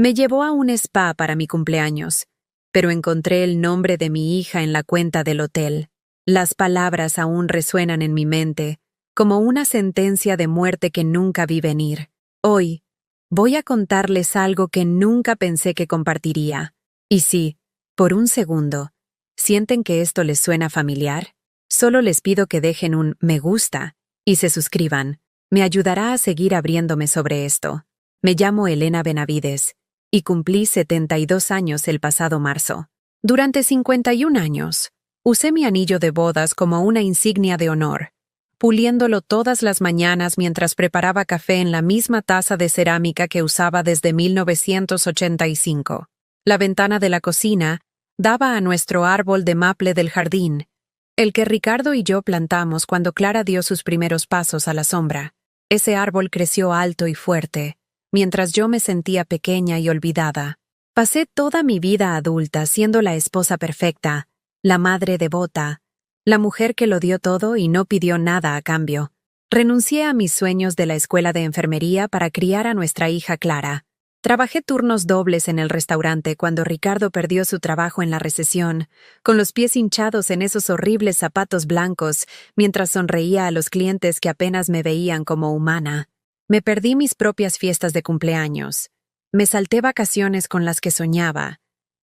Me llevó a un spa para mi cumpleaños, pero encontré el nombre de mi hija en la cuenta del hotel. Las palabras aún resuenan en mi mente, como una sentencia de muerte que nunca vi venir. Hoy, voy a contarles algo que nunca pensé que compartiría. Y si, por un segundo, sienten que esto les suena familiar, solo les pido que dejen un me gusta y se suscriban. Me ayudará a seguir abriéndome sobre esto. Me llamo Elena Benavides y cumplí 72 años el pasado marzo. Durante 51 años, usé mi anillo de bodas como una insignia de honor, puliéndolo todas las mañanas mientras preparaba café en la misma taza de cerámica que usaba desde 1985. La ventana de la cocina daba a nuestro árbol de maple del jardín, el que Ricardo y yo plantamos cuando Clara dio sus primeros pasos a la sombra. Ese árbol creció alto y fuerte, mientras yo me sentía pequeña y olvidada. Pasé toda mi vida adulta siendo la esposa perfecta, la madre devota, la mujer que lo dio todo y no pidió nada a cambio. Renuncié a mis sueños de la escuela de enfermería para criar a nuestra hija Clara. Trabajé turnos dobles en el restaurante cuando Ricardo perdió su trabajo en la recesión, con los pies hinchados en esos horribles zapatos blancos, mientras sonreía a los clientes que apenas me veían como humana. Me perdí mis propias fiestas de cumpleaños. Me salté vacaciones con las que soñaba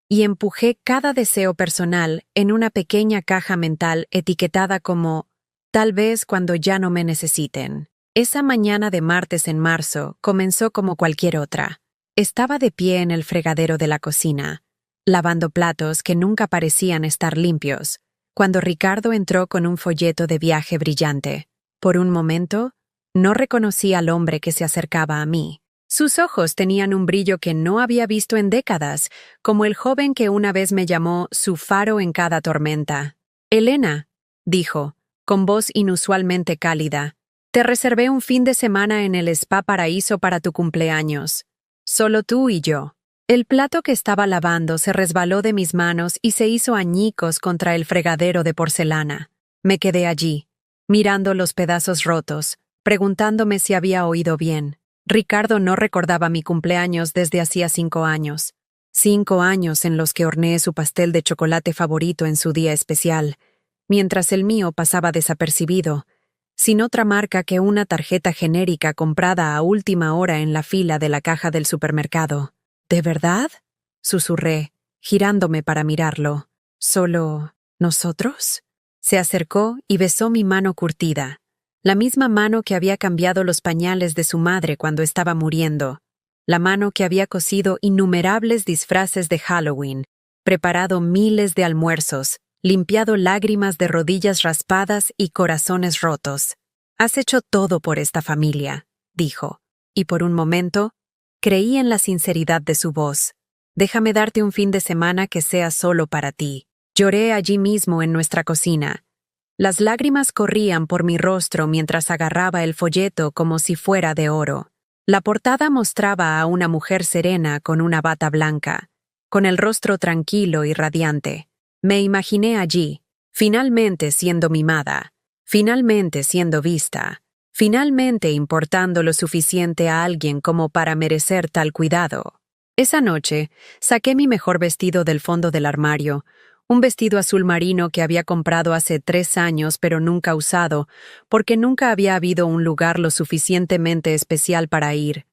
y empujé cada deseo personal en una pequeña caja mental etiquetada como «Tal vez cuando ya no me necesiten». Esa mañana de martes en marzo comenzó como cualquier otra. Estaba de pie en el fregadero de la cocina, lavando platos que nunca parecían estar limpios, cuando Ricardo entró con un folleto de viaje brillante. Por un momento, no reconocí al hombre que se acercaba a mí. Sus ojos tenían un brillo que no había visto en décadas, como el joven que una vez me llamó su faro en cada tormenta. «Elena», dijo, con voz inusualmente cálida, «te reservé un fin de semana en el Spa Paraíso para tu cumpleaños. Solo tú y yo». El plato que estaba lavando se resbaló de mis manos y se hizo añicos contra el fregadero de porcelana. Me quedé allí, mirando los pedazos rotos, preguntándome si había oído bien. Ricardo no recordaba mi cumpleaños desde hacía 5 años. 5 años en los que horneé su pastel de chocolate favorito en su día especial, mientras el mío pasaba desapercibido, sin otra marca que una tarjeta genérica comprada a última hora en la fila de la caja del supermercado. ¿De verdad?, susurré, girándome para mirarlo. ¿Solo nosotros? Se acercó y besó mi mano curtida, la misma mano que había cambiado los pañales de su madre cuando estaba muriendo, la mano que había cosido innumerables disfraces de Halloween, preparado miles de almuerzos, limpiado lágrimas de rodillas raspadas y corazones rotos. «Has hecho todo por esta familia», dijo, y por un momento creí en la sinceridad de su voz. «Déjame darte un fin de semana que sea solo para ti». Lloré allí mismo en nuestra cocina. Las lágrimas corrían por mi rostro mientras agarraba el folleto como si fuera de oro. La portada mostraba a una mujer serena con una bata blanca, con el rostro tranquilo y radiante. Me imaginé allí, finalmente siendo mimada, finalmente siendo vista, finalmente importando lo suficiente a alguien como para merecer tal cuidado. Esa noche, saqué mi mejor vestido del fondo del armario, un vestido azul marino que había comprado hace 3 años pero nunca usado, porque nunca había habido un lugar lo suficientemente especial para ir.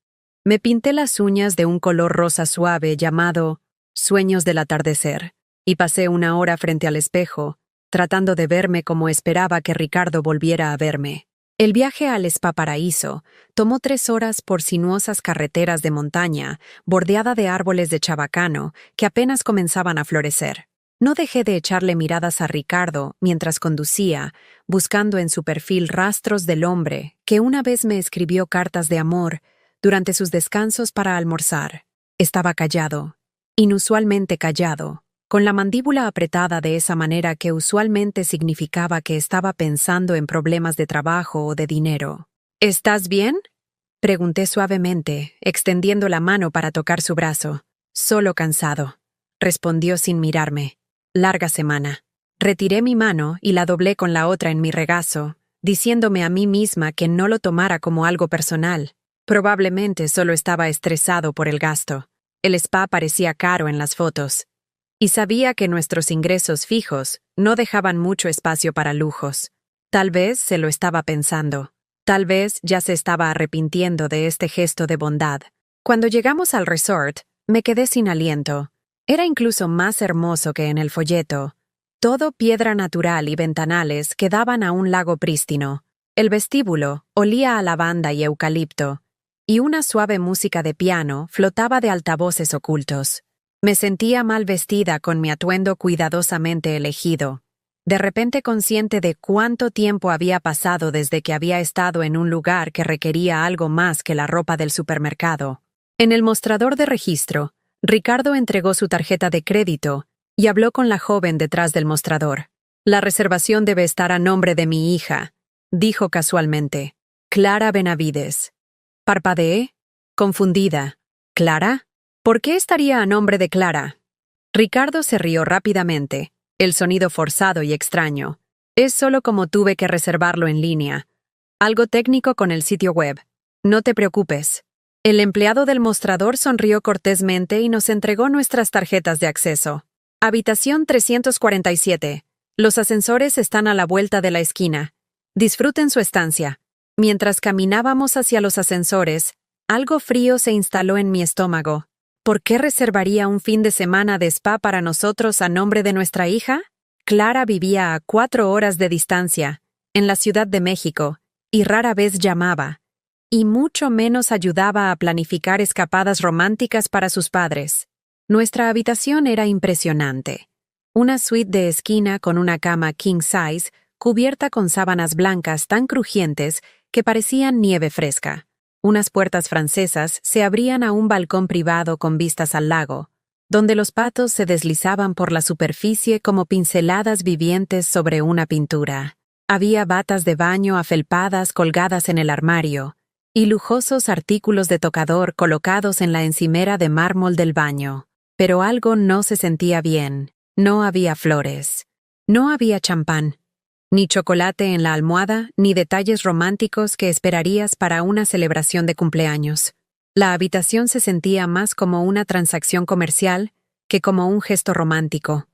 Me pinté las uñas de un color rosa suave llamado Sueños del atardecer, y pasé 1 hora frente al espejo, tratando de verme como esperaba que Ricardo volviera a verme. El viaje al Spa Paraíso tomó 3 horas por sinuosas carreteras de montaña, bordeada de árboles de chabacano que apenas comenzaban a florecer. No dejé de echarle miradas a Ricardo mientras conducía, buscando en su perfil rastros del hombre que una vez me escribió cartas de amor durante sus descansos para almorzar. Estaba callado, inusualmente callado, con la mandíbula apretada de esa manera que usualmente significaba que estaba pensando en problemas de trabajo o de dinero. «¿Estás bien?», pregunté suavemente, extendiendo la mano para tocar su brazo. «Solo cansado», respondió sin mirarme. «Larga semana». Retiré mi mano y la doblé con la otra en mi regazo, diciéndome a mí misma que no lo tomara como algo personal. Probablemente solo estaba estresado por el gasto. El spa parecía caro en las fotos. Y sabía que nuestros ingresos fijos no dejaban mucho espacio para lujos. Tal vez se lo estaba pensando. Tal vez ya se estaba arrepintiendo de este gesto de bondad. Cuando llegamos al resort, me quedé sin aliento. Era incluso más hermoso que en el folleto. Todo piedra natural y ventanales que daban a un lago prístino. El vestíbulo olía a lavanda y eucalipto, y una suave música de piano flotaba de altavoces ocultos. Me sentía mal vestida con mi atuendo cuidadosamente elegido, de repente consciente de cuánto tiempo había pasado desde que había estado en un lugar que requería algo más que la ropa del supermercado. En el mostrador de registro, Ricardo entregó su tarjeta de crédito y habló con la joven detrás del mostrador. «La reservación debe estar a nombre de mi hija», dijo casualmente. «Clara Benavides». Parpadeé, confundida. «¿Clara? ¿Por qué estaría a nombre de Clara?» Ricardo se rió rápidamente, el sonido forzado y extraño. «Es solo como tuve que reservarlo en línea. Algo técnico con el sitio web. No te preocupes». El empleado del mostrador sonrió cortésmente y nos entregó nuestras tarjetas de acceso. Habitación 347. Los ascensores están a la vuelta de la esquina. Disfruten su estancia. Mientras caminábamos hacia los ascensores, algo frío se instaló en mi estómago. ¿Por qué reservaría un fin de semana de spa para nosotros a nombre de nuestra hija? Clara vivía a 4 horas de distancia, en la Ciudad de México, y rara vez llamaba, y mucho menos ayudaba a planificar escapadas románticas para sus padres. Nuestra habitación era impresionante. Una suite de esquina con una cama king size, cubierta con sábanas blancas tan crujientes que parecían nieve fresca. Unas puertas francesas se abrían a un balcón privado con vistas al lago, donde los patos se deslizaban por la superficie como pinceladas vivientes sobre una pintura. Había batas de baño afelpadas colgadas en el armario, y lujosos artículos de tocador colocados en la encimera de mármol del baño. Pero algo no se sentía bien. No había flores. No había champán. Ni chocolate en la almohada, ni detalles románticos que esperarías para una celebración de cumpleaños. La habitación se sentía más como una transacción comercial que como un gesto romántico.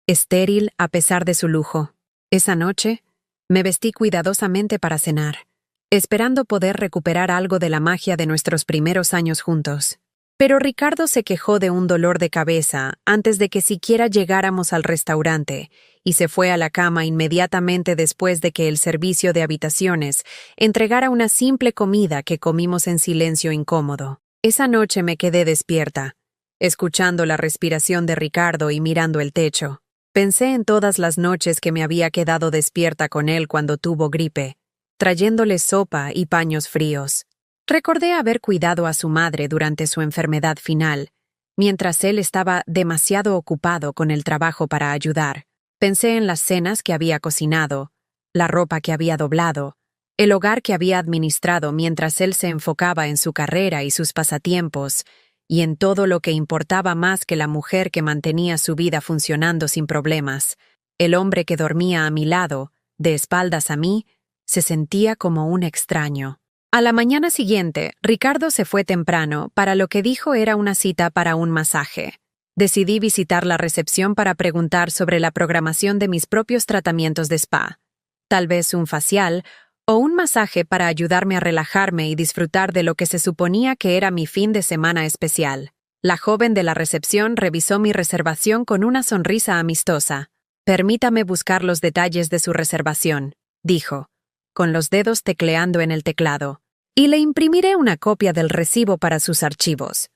Estéril a pesar de su lujo. Esa noche, me vestí cuidadosamente para cenar, esperando poder recuperar algo de la magia de nuestros primeros años juntos. Pero Ricardo se quejó de un dolor de cabeza antes de que siquiera llegáramos al restaurante y se fue a la cama inmediatamente después de que el servicio de habitaciones entregara una simple comida que comimos en silencio incómodo. Esa noche me quedé despierta, escuchando la respiración de Ricardo y mirando el techo. Pensé en todas las noches que me había quedado despierta con él cuando tuvo gripe, trayéndole sopa y paños fríos. Recordé haber cuidado a su madre durante su enfermedad final, mientras él estaba demasiado ocupado con el trabajo para ayudar. Pensé en las cenas que había cocinado, la ropa que había doblado, el hogar que había administrado mientras él se enfocaba en su carrera y sus pasatiempos, y en todo lo que importaba más que la mujer que mantenía su vida funcionando sin problemas. El hombre que dormía a mi lado, de espaldas a mí, se sentía como un extraño. A la mañana siguiente, Ricardo se fue temprano para lo que dijo era una cita para un masaje. Decidí visitar la recepción para preguntar sobre la programación de mis propios tratamientos de spa. Tal vez un facial o un masaje para ayudarme a relajarme y disfrutar de lo que se suponía que era mi fin de semana especial. La joven de la recepción revisó mi reservación con una sonrisa amistosa. «Permítame buscar los detalles de su reservación», dijo, con los dedos tecleando en el teclado. «Y le imprimiré una copia del recibo para sus archivos».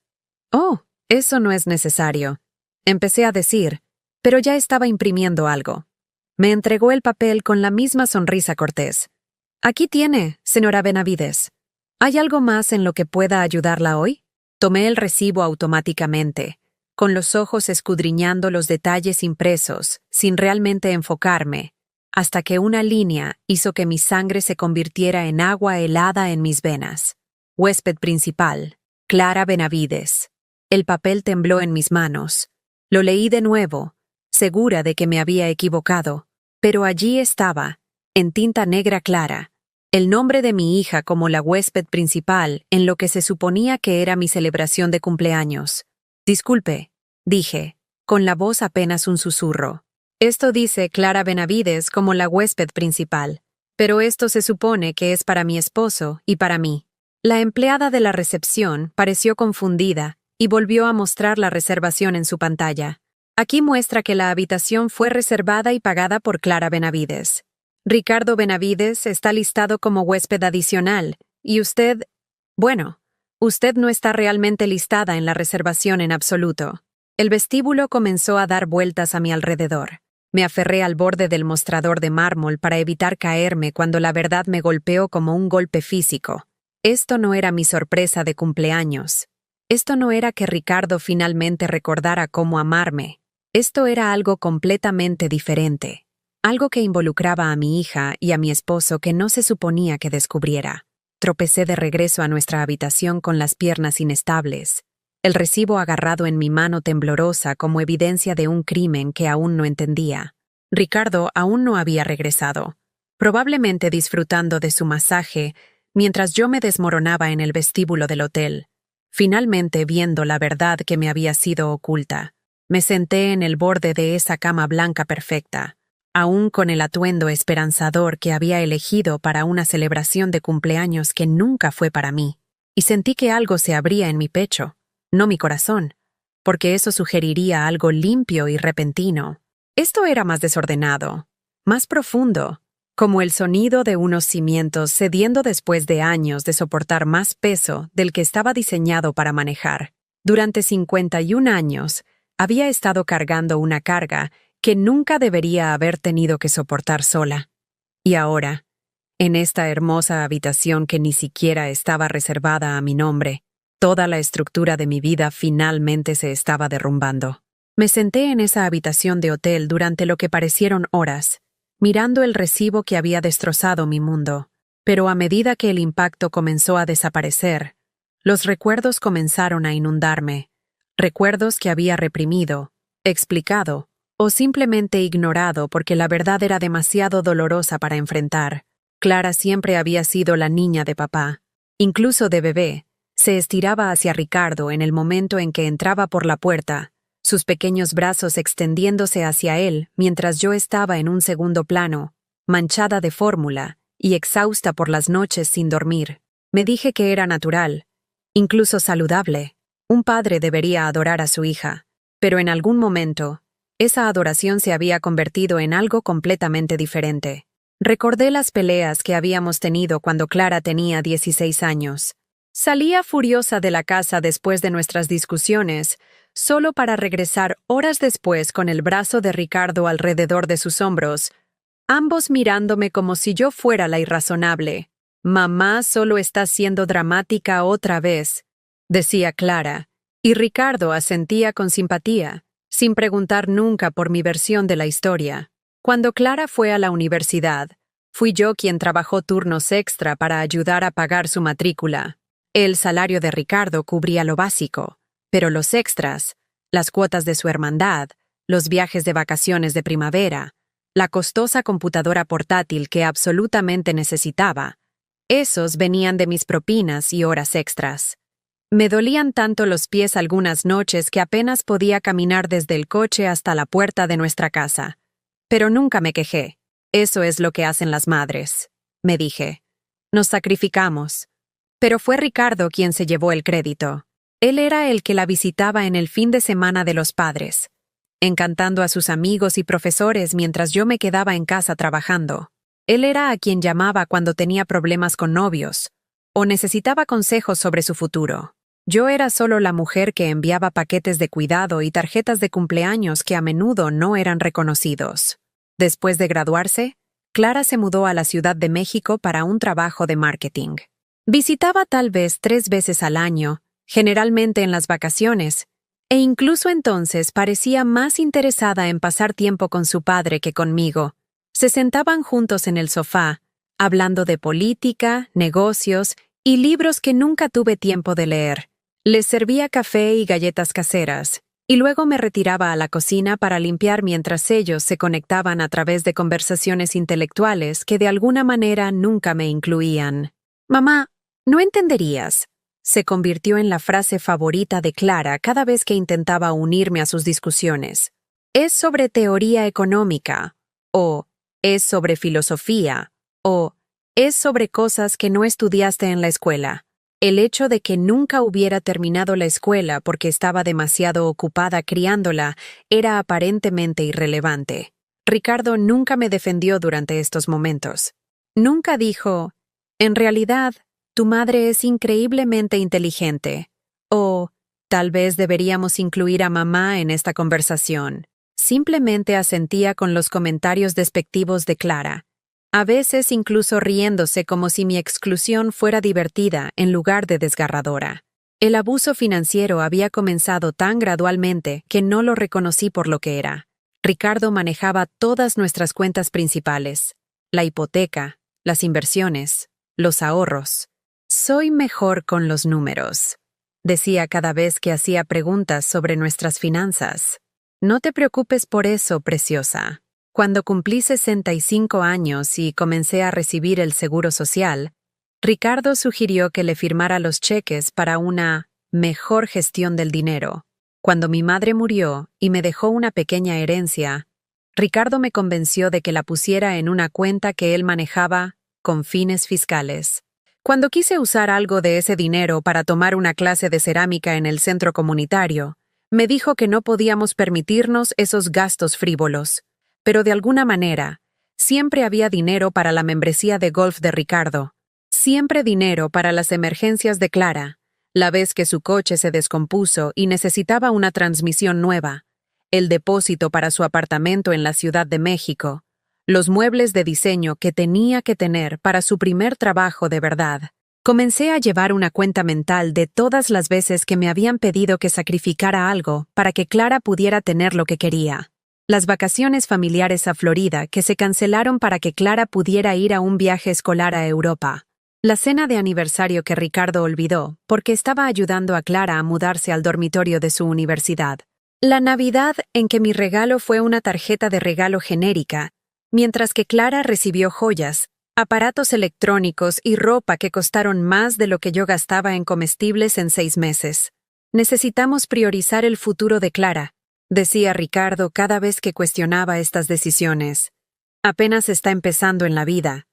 «Oh, eso no es necesario», empecé a decir, pero ya estaba imprimiendo algo. Me entregó el papel con la misma sonrisa cortés. «Aquí tiene, señora Benavides. ¿Hay algo más en lo que pueda ayudarla hoy?» Tomé el recibo automáticamente, con los ojos escudriñando los detalles impresos, sin realmente enfocarme, hasta que una línea hizo que mi sangre se convirtiera en agua helada en mis venas. Huésped principal, Clara Benavides. El papel tembló en mis manos. Lo leí de nuevo, segura de que me había equivocado, pero allí estaba, en tinta negra clara, el nombre de mi hija como la huésped principal en lo que se suponía que era mi celebración de cumpleaños. Disculpe, dije, con la voz apenas un susurro. Esto dice Clara Benavides como la huésped principal, pero esto se supone que es para mi esposo y para mí. La empleada de la recepción pareció confundida y volvió a mostrar la reservación en su pantalla. Aquí muestra que la habitación fue reservada y pagada por Clara Benavides. Ricardo Benavides está listado como huésped adicional, y usted... Bueno, usted no está realmente listada en la reservación en absoluto. El vestíbulo comenzó a dar vueltas a mi alrededor. Me aferré al borde del mostrador de mármol para evitar caerme cuando la verdad me golpeó como un golpe físico. Esto no era mi sorpresa de cumpleaños. Esto no era que Ricardo finalmente recordara cómo amarme. Esto era algo completamente diferente. Algo que involucraba a mi hija y a mi esposo que no se suponía que descubriera. Tropecé de regreso a nuestra habitación con las piernas inestables, el recibo agarrado en mi mano temblorosa como evidencia de un crimen que aún no entendía. Ricardo aún no había regresado, probablemente disfrutando de su masaje, mientras yo me desmoronaba en el vestíbulo del hotel, finalmente viendo la verdad que me había sido oculta. Me senté en el borde de esa cama blanca perfecta, aún con el atuendo esperanzador que había elegido para una celebración de cumpleaños que nunca fue para mí, y sentí que algo se abría en mi pecho, no mi corazón, porque eso sugeriría algo limpio y repentino. Esto era más desordenado, más profundo, como el sonido de unos cimientos cediendo después de años de soportar más peso del que estaba diseñado para manejar. Durante 51 años, había estado cargando una carga que nunca debería haber tenido que soportar sola. Y ahora, en esta hermosa habitación que ni siquiera estaba reservada a mi nombre, toda la estructura de mi vida finalmente se estaba derrumbando. Me senté en esa habitación de hotel durante lo que parecieron horas, mirando el recibo que había destrozado mi mundo. Pero a medida que el impacto comenzó a desaparecer, los recuerdos comenzaron a inundarme. Recuerdos que había reprimido, explicado, o simplemente ignorado porque la verdad era demasiado dolorosa para enfrentar. Clara siempre había sido la niña de papá. Incluso de bebé, se estiraba hacia Ricardo en el momento en que entraba por la puerta, sus pequeños brazos extendiéndose hacia él mientras yo estaba en un segundo plano, manchada de fórmula y exhausta por las noches sin dormir. Me dije que era natural, incluso saludable. Un padre debería adorar a su hija, pero en algún momento, esa adoración se había convertido en algo completamente diferente. Recordé las peleas que habíamos tenido cuando Clara tenía 16 años. Salía furiosa de la casa después de nuestras discusiones, solo para regresar horas después con el brazo de Ricardo alrededor de sus hombros, ambos mirándome como si yo fuera la irrazonable. «Mamá solo está siendo dramática otra vez», decía Clara, y Ricardo asentía con simpatía, sin preguntar nunca por mi versión de la historia. Cuando Clara fue a la universidad, fui yo quien trabajó turnos extra para ayudar a pagar su matrícula. El salario de Ricardo cubría lo básico, pero los extras, las cuotas de su hermandad, los viajes de vacaciones de primavera, la costosa computadora portátil que absolutamente necesitaba, esos venían de mis propinas y horas extras. Me dolían tanto los pies algunas noches que apenas podía caminar desde el coche hasta la puerta de nuestra casa. Pero nunca me quejé. Eso es lo que hacen las madres, me dije. Nos sacrificamos. Pero fue Ricardo quien se llevó el crédito. Él era el que la visitaba en el fin de semana de los padres, encantando a sus amigos y profesores mientras yo me quedaba en casa trabajando. Él era a quien llamaba cuando tenía problemas con novios o necesitaba consejos sobre su futuro. Yo era solo la mujer que enviaba paquetes de cuidado y tarjetas de cumpleaños que a menudo no eran reconocidos. Después de graduarse, Clara se mudó a la Ciudad de México para un trabajo de marketing. Visitaba tal vez 3 veces al año, generalmente en las vacaciones, e incluso entonces parecía más interesada en pasar tiempo con su padre que conmigo. Se sentaban juntos en el sofá, hablando de política, negocios y libros que nunca tuve tiempo de leer. Les servía café y galletas caseras, y luego me retiraba a la cocina para limpiar mientras ellos se conectaban a través de conversaciones intelectuales que de alguna manera nunca me incluían. «Mamá, no entenderías», se convirtió en la frase favorita de Clara cada vez que intentaba unirme a sus discusiones. Es sobre teoría económica, o es sobre filosofía, o es sobre cosas que no estudiaste en la escuela. El hecho de que nunca hubiera terminado la escuela porque estaba demasiado ocupada criándola era aparentemente irrelevante. Ricardo nunca me defendió durante estos momentos. Nunca dijo, en realidad, tu madre es increíblemente inteligente, o tal vez deberíamos incluir a mamá en esta conversación. Simplemente asentía con los comentarios despectivos de Clara, a veces incluso riéndose como si mi exclusión fuera divertida en lugar de desgarradora. El abuso financiero había comenzado tan gradualmente que no lo reconocí por lo que era. Ricardo manejaba todas nuestras cuentas principales, la hipoteca, las inversiones, los ahorros. Soy mejor con los números, decía cada vez que hacía preguntas sobre nuestras finanzas. No te preocupes por eso, preciosa. Cuando cumplí 65 años y comencé a recibir el seguro social, Ricardo sugirió que le firmara los cheques para una mejor gestión del dinero. Cuando mi madre murió y me dejó una pequeña herencia, Ricardo me convenció de que la pusiera en una cuenta que él manejaba con fines fiscales. Cuando quise usar algo de ese dinero para tomar una clase de cerámica en el centro comunitario, me dijo que no podíamos permitirnos esos gastos frívolos. Pero de alguna manera, siempre había dinero para la membresía de golf de Ricardo, siempre dinero para las emergencias de Clara, la vez que su coche se descompuso y necesitaba una transmisión nueva, el depósito para su apartamento en la Ciudad de México, los muebles de diseño que tenía que tener para su primer trabajo de verdad. Comencé a llevar una cuenta mental de todas las veces que me habían pedido que sacrificara algo para que Clara pudiera tener lo que quería. Las vacaciones familiares a Florida que se cancelaron para que Clara pudiera ir a un viaje escolar a Europa. La cena de aniversario que Ricardo olvidó porque estaba ayudando a Clara a mudarse al dormitorio de su universidad. La Navidad en que mi regalo fue una tarjeta de regalo genérica, mientras que Clara recibió joyas, aparatos electrónicos y ropa que costaron más de lo que yo gastaba en comestibles en 6 meses. Necesitamos priorizar el futuro de Clara, decía Ricardo cada vez que cuestionaba estas decisiones. Apenas está empezando en la vida.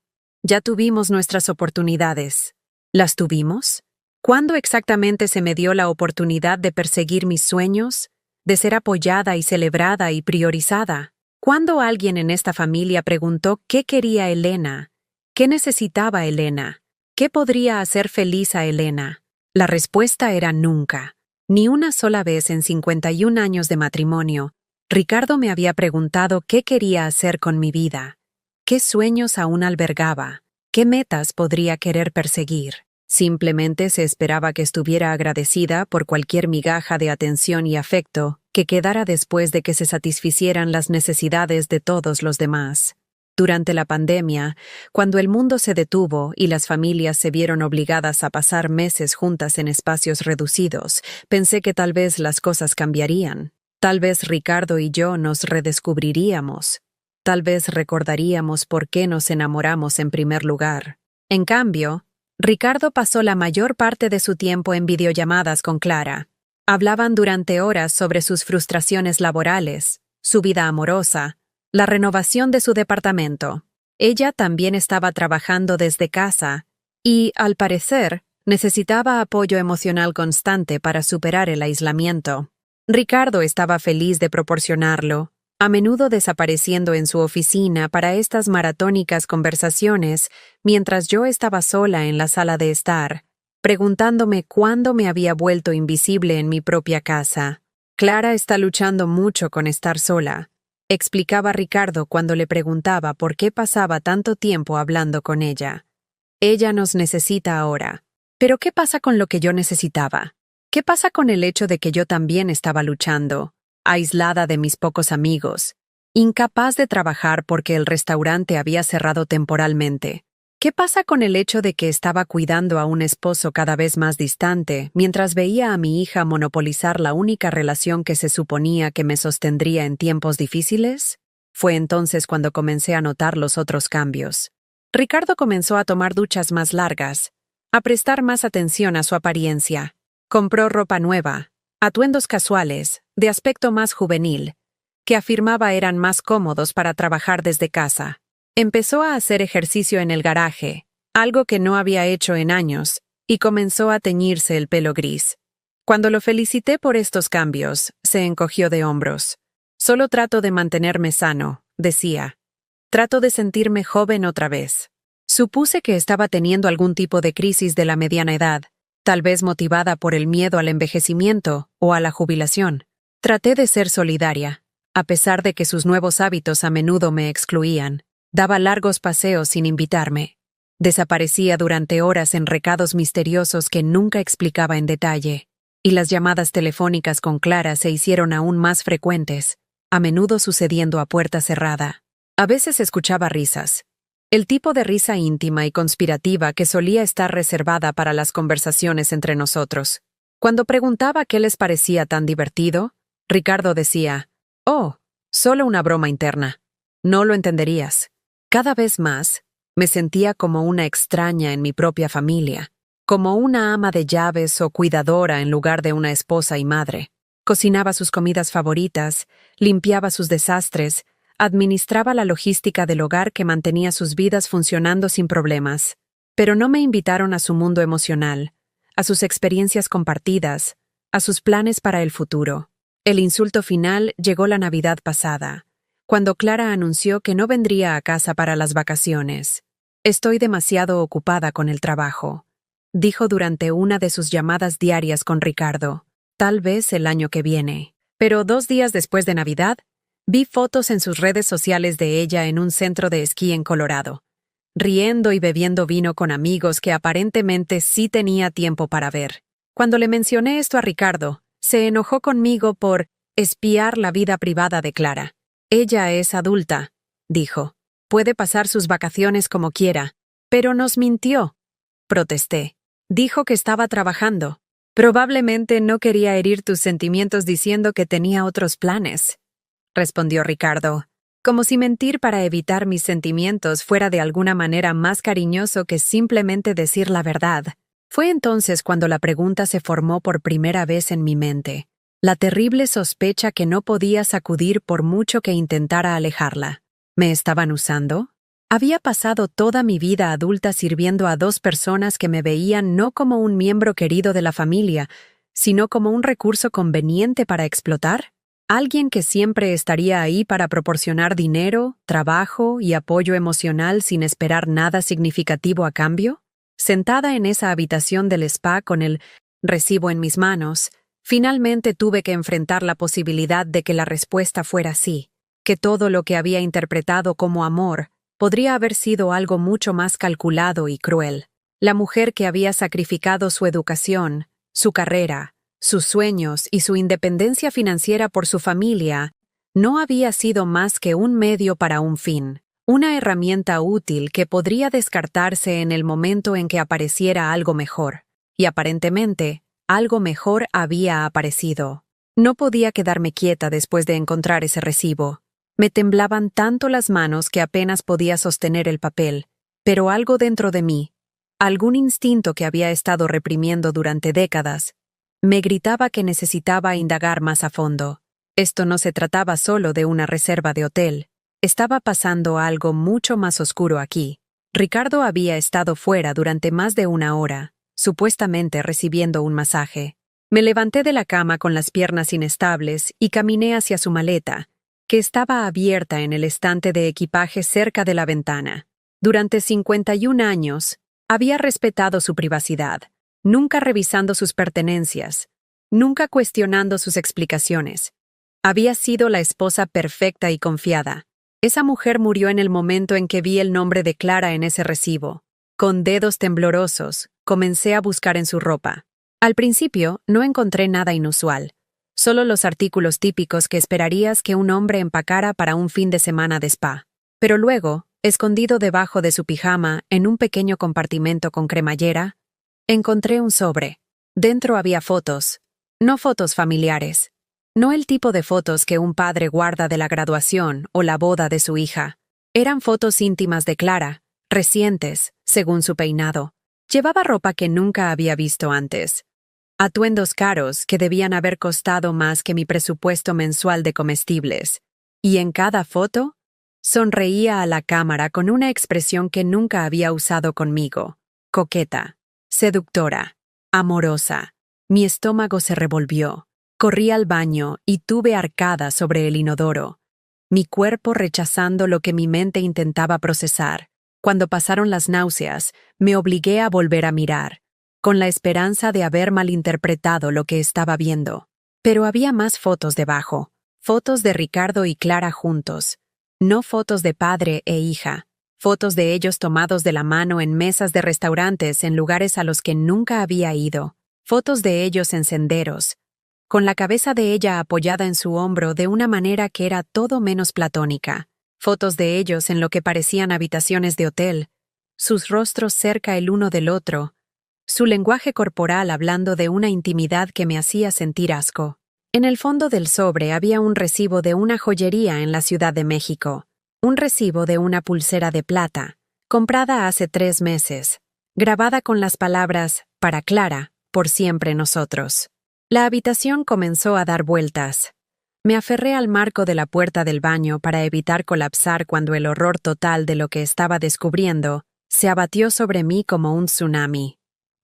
Ya tuvimos nuestras oportunidades. ¿Las tuvimos? ¿Cuándo exactamente se me dio la oportunidad de perseguir mis sueños? De ser apoyada y celebrada y priorizada. ¿Cuándo alguien en esta familia preguntó qué quería Elena? ¿Qué necesitaba Elena? ¿Qué podría hacer feliz a Elena? La respuesta era nunca. Ni una sola vez en 51 años de matrimonio, Ricardo me había preguntado qué quería hacer con mi vida, qué sueños aún albergaba, qué metas podría querer perseguir. Simplemente se esperaba que estuviera agradecida por cualquier migaja de atención y afecto que quedara después de que se satisficieran las necesidades de todos los demás. Durante la pandemia, cuando el mundo se detuvo y las familias se vieron obligadas a pasar meses juntas en espacios reducidos, pensé que tal vez las cosas cambiarían. Tal vez Ricardo y yo nos redescubriríamos. Tal vez recordaríamos por qué nos enamoramos en primer lugar. En cambio, Ricardo pasó la mayor parte de su tiempo en videollamadas con Clara. Hablaban durante horas sobre sus frustraciones laborales, su vida amorosa, la renovación de su departamento. Ella también estaba trabajando desde casa y, al parecer, necesitaba apoyo emocional constante para superar el aislamiento. Ricardo estaba feliz de proporcionarlo, a menudo desapareciendo en su oficina para estas maratónicas conversaciones mientras yo estaba sola en la sala de estar, preguntándome cuándo me había vuelto invisible en mi propia casa. Clara está luchando mucho con estar sola, explicaba Ricardo cuando le preguntaba por qué pasaba tanto tiempo hablando con ella. Ella nos necesita ahora. ¿Pero qué pasa con lo que yo necesitaba? ¿Qué pasa con el hecho de que yo también estaba luchando, aislada de mis pocos amigos, incapaz de trabajar porque el restaurante había cerrado temporalmente? ¿Qué pasa con el hecho de que estaba cuidando a un esposo cada vez más distante mientras veía a mi hija monopolizar la única relación que se suponía que me sostendría en tiempos difíciles? Fue entonces cuando comencé a notar los otros cambios. Ricardo comenzó a tomar duchas más largas, a prestar más atención a su apariencia. Compró ropa nueva, atuendos casuales, de aspecto más juvenil, que afirmaba eran más cómodos para trabajar desde casa. Empezó a hacer ejercicio en el garaje, algo que no había hecho en años, y comenzó a teñirse el pelo gris. Cuando lo felicité por estos cambios, se encogió de hombros. Solo trato de mantenerme sano, decía. Trato de sentirme joven otra vez. Supuse que estaba teniendo algún tipo de crisis de la mediana edad, tal vez motivada por el miedo al envejecimiento o a la jubilación. Traté de ser solidaria, a pesar de que sus nuevos hábitos a menudo me excluían. Daba largos paseos sin invitarme. Desaparecía durante horas en recados misteriosos que nunca explicaba en detalle, y las llamadas telefónicas con Clara se hicieron aún más frecuentes, a menudo sucediendo a puerta cerrada. A veces escuchaba risas, el tipo de risa íntima y conspirativa que solía estar reservada para las conversaciones entre nosotros. Cuando preguntaba qué les parecía tan divertido, Ricardo decía, «Oh, solo una broma interna. No lo entenderías». Cada vez más, me sentía como una extraña en mi propia familia, como una ama de llaves o cuidadora en lugar de una esposa y madre. Cocinaba sus comidas favoritas, limpiaba sus desastres, administraba la logística del hogar que mantenía sus vidas funcionando sin problemas. Pero no me invitaron a su mundo emocional, a sus experiencias compartidas, a sus planes para el futuro. El insulto final llegó la Navidad pasada, cuando Clara anunció que no vendría a casa para las vacaciones. «Estoy demasiado ocupada con el trabajo», dijo durante una de sus llamadas diarias con Ricardo. «Tal vez el año que viene». Pero 2 días después de Navidad, vi fotos en sus redes sociales de ella en un centro de esquí en Colorado, riendo y bebiendo vino con amigos que aparentemente sí tenía tiempo para ver. Cuando le mencioné esto a Ricardo, se enojó conmigo por espiar la vida privada de Clara. «Ella es adulta», dijo. «Puede pasar sus vacaciones como quiera». «Pero nos mintió», protesté. «Dijo que estaba trabajando. Probablemente no quería herir tus sentimientos diciendo que tenía otros planes», respondió Ricardo, como si mentir para evitar mis sentimientos fuera de alguna manera más cariñoso que simplemente decir la verdad. Fue entonces cuando la pregunta se formó por primera vez en mi mente, la terrible sospecha que no podía sacudir por mucho que intentara alejarla. ¿Me estaban usando? Había pasado toda mi vida adulta sirviendo a 2 personas que me veían no como un miembro querido de la familia, sino como un recurso conveniente para explotar. Alguien que siempre estaría ahí para proporcionar dinero, trabajo y apoyo emocional sin esperar nada significativo a cambio. Sentada en esa habitación del spa con el recibo en mis manos, finalmente tuve que enfrentar la posibilidad de que la respuesta fuera sí, que todo lo que había interpretado como amor podría haber sido algo mucho más calculado y cruel. La mujer que había sacrificado su educación, su carrera, sus sueños y su independencia financiera por su familia, no había sido más que un medio para un fin, una herramienta útil que podría descartarse en el momento en que apareciera algo mejor. Y aparentemente, algo mejor había aparecido. No podía quedarme quieta después de encontrar ese recibo. Me temblaban tanto las manos que apenas podía sostener el papel, pero algo dentro de mí, algún instinto que había estado reprimiendo durante décadas, me gritaba que necesitaba indagar más a fondo. Esto no se trataba solo de una reserva de hotel. Estaba pasando algo mucho más oscuro aquí. Ricardo había estado fuera durante más de 1 hora, supuestamente recibiendo un masaje. Me levanté de la cama con las piernas inestables y caminé hacia su maleta, que estaba abierta en el estante de equipaje cerca de la ventana. Durante 51 años, había respetado su privacidad, nunca revisando sus pertenencias, nunca cuestionando sus explicaciones. Había sido la esposa perfecta y confiada. Esa mujer murió en el momento en que vi el nombre de Clara en ese recibo. Con dedos temblorosos, comencé a buscar en su ropa. Al principio, no encontré nada inusual, solo los artículos típicos que esperarías que un hombre empacara para un fin de semana de spa. Pero luego, escondido debajo de su pijama en un pequeño compartimento con cremallera, encontré un sobre. Dentro había fotos, no fotos familiares, no el tipo de fotos que un padre guarda de la graduación o la boda de su hija. Eran fotos íntimas de Clara, recientes, según su peinado. Llevaba ropa que nunca había visto antes. Atuendos caros que debían haber costado más que mi presupuesto mensual de comestibles. Y en cada foto, sonreía a la cámara con una expresión que nunca había usado conmigo. Coqueta, seductora, amorosa. Mi estómago se revolvió. Corrí al baño y tuve arcadas sobre el inodoro, mi cuerpo rechazando lo que mi mente intentaba procesar. Cuando pasaron las náuseas, me obligué a volver a mirar, con la esperanza de haber malinterpretado lo que estaba viendo. Pero había más fotos debajo, fotos de Ricardo y Clara juntos, no fotos de padre e hija, fotos de ellos tomados de la mano en mesas de restaurantes en lugares a los que nunca había ido, fotos de ellos en senderos, con la cabeza de ella apoyada en su hombro de una manera que era todo menos platónica, fotos de ellos en lo que parecían habitaciones de hotel, sus rostros cerca el uno del otro, su lenguaje corporal hablando de una intimidad que me hacía sentir asco. En el fondo del sobre había un recibo de una joyería en la Ciudad de México, un recibo de una pulsera de plata, comprada hace 3 meses, grabada con las palabras, para Clara, por siempre nosotros. La habitación comenzó a dar vueltas. Me aferré al marco de la puerta del baño para evitar colapsar cuando el horror total de lo que estaba descubriendo se abatió sobre mí como un tsunami.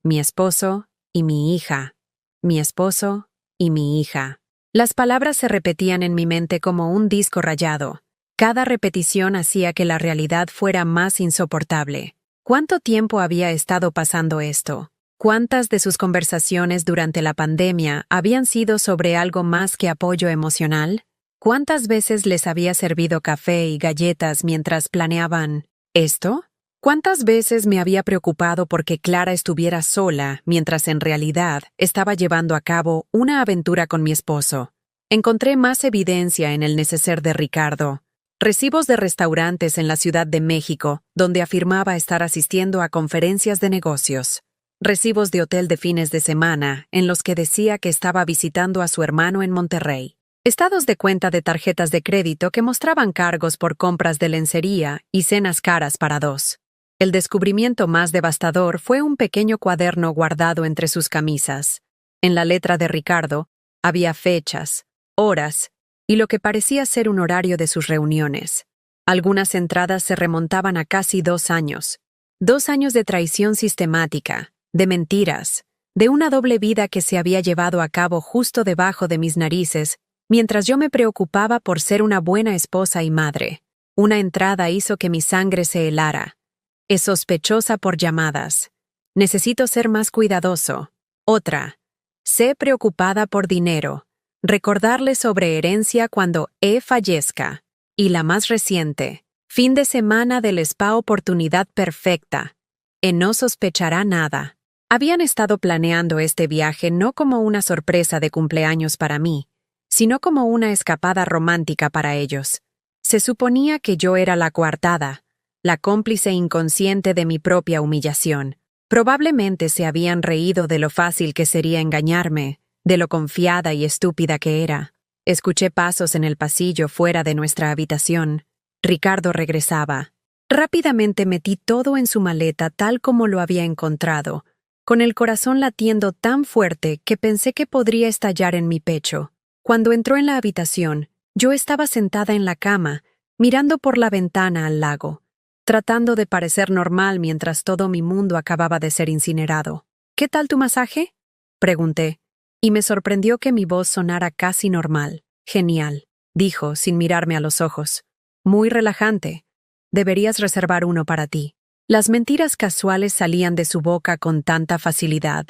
Mi esposo y mi hija. Mi esposo y mi hija. Las palabras se repetían en mi mente como un disco rayado. Cada repetición hacía que la realidad fuera más insoportable. ¿Cuánto tiempo había estado pasando esto? ¿Cuántas de sus conversaciones durante la pandemia habían sido sobre algo más que apoyo emocional? ¿Cuántas veces les había servido café y galletas mientras planeaban esto? ¿Cuántas veces me había preocupado porque Clara estuviera sola mientras en realidad estaba llevando a cabo una aventura con mi esposo? Encontré más evidencia en el neceser de Ricardo. Recibos de restaurantes en la Ciudad de México, donde afirmaba estar asistiendo a conferencias de negocios. Recibos de hotel de fines de semana, en los que decía que estaba visitando a su hermano en Monterrey. Estados de cuenta de tarjetas de crédito que mostraban cargos por compras de lencería y cenas caras para 2. El descubrimiento más devastador fue un pequeño cuaderno guardado entre sus camisas. En la letra de Ricardo había fechas, horas y lo que parecía ser un horario de sus reuniones. Algunas entradas se remontaban a casi 2 años. 2 años de traición sistemática, de mentiras, de una doble vida que se había llevado a cabo justo debajo de mis narices, mientras yo me preocupaba por ser una buena esposa y madre. Una entrada hizo que mi sangre se helara. Es sospechosa por llamadas. Necesito ser más cuidadoso. Otra. Sé preocupada por dinero. Recordarle sobre herencia cuando fallezca. Y la más reciente. Fin de semana del spa oportunidad perfecta. No sospechará nada. Habían estado planeando este viaje no como una sorpresa de cumpleaños para mí, sino como una escapada romántica para ellos. Se suponía que yo era la coartada, la cómplice inconsciente de mi propia humillación. Probablemente se habían reído de lo fácil que sería engañarme, de lo confiada y estúpida que era. Escuché pasos en el pasillo fuera de nuestra habitación. Ricardo regresaba. Rápidamente metí todo en su maleta tal como lo había encontrado, con el corazón latiendo tan fuerte que pensé que podría estallar en mi pecho. Cuando entró en la habitación, yo estaba sentada en la cama, mirando por la ventana al lago, tratando de parecer normal mientras todo mi mundo acababa de ser incinerado. ¿Qué tal tu masaje?, pregunté, y me sorprendió que mi voz sonara casi normal. Genial, dijo sin mirarme a los ojos. Muy relajante. Deberías reservar uno para ti. Las mentiras casuales salían de su boca con tanta facilidad.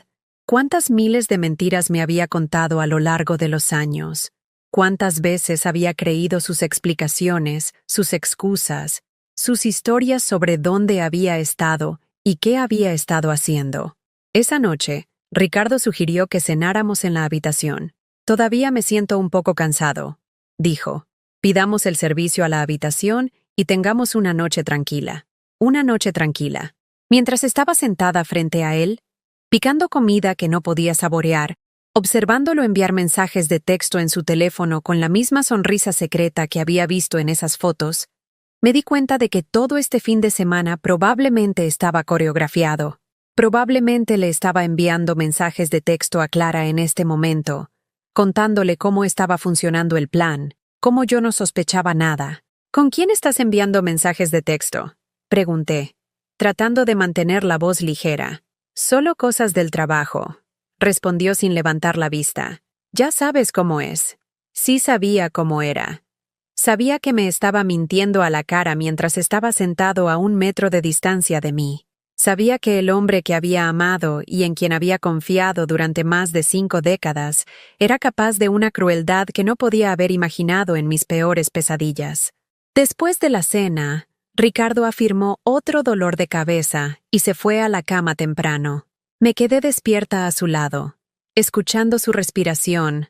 ¿Cuántas miles de mentiras me había contado a lo largo de los años? ¿Cuántas veces había creído sus explicaciones, sus excusas, sus historias sobre dónde había estado y qué había estado haciendo? Esa noche, Ricardo sugirió que cenáramos en la habitación. Todavía me siento un poco cansado, dijo. Pidamos el servicio a la habitación y tengamos una noche tranquila. Una noche tranquila. Mientras estaba sentada frente a él, picando comida que no podía saborear, observándolo enviar mensajes de texto en su teléfono con la misma sonrisa secreta que había visto en esas fotos, me di cuenta de que todo este fin de semana probablemente estaba coreografiado. Probablemente le estaba enviando mensajes de texto a Clara en este momento, contándole cómo estaba funcionando el plan, cómo yo no sospechaba nada. ¿Con quién estás enviando mensajes de texto?, pregunté, tratando de mantener la voz ligera. Solo cosas del trabajo, respondió sin levantar la vista. Ya sabes cómo es. Sí sabía cómo era. Sabía que me estaba mintiendo a la cara mientras estaba sentado a 1 metro de distancia de mí. Sabía que el hombre que había amado y en quien había confiado durante más de 5 décadas era capaz de una crueldad que no podía haber imaginado en mis peores pesadillas. Después de la cena, Ricardo afirmó otro dolor de cabeza y se fue a la cama temprano. Me quedé despierta a su lado, escuchando su respiración,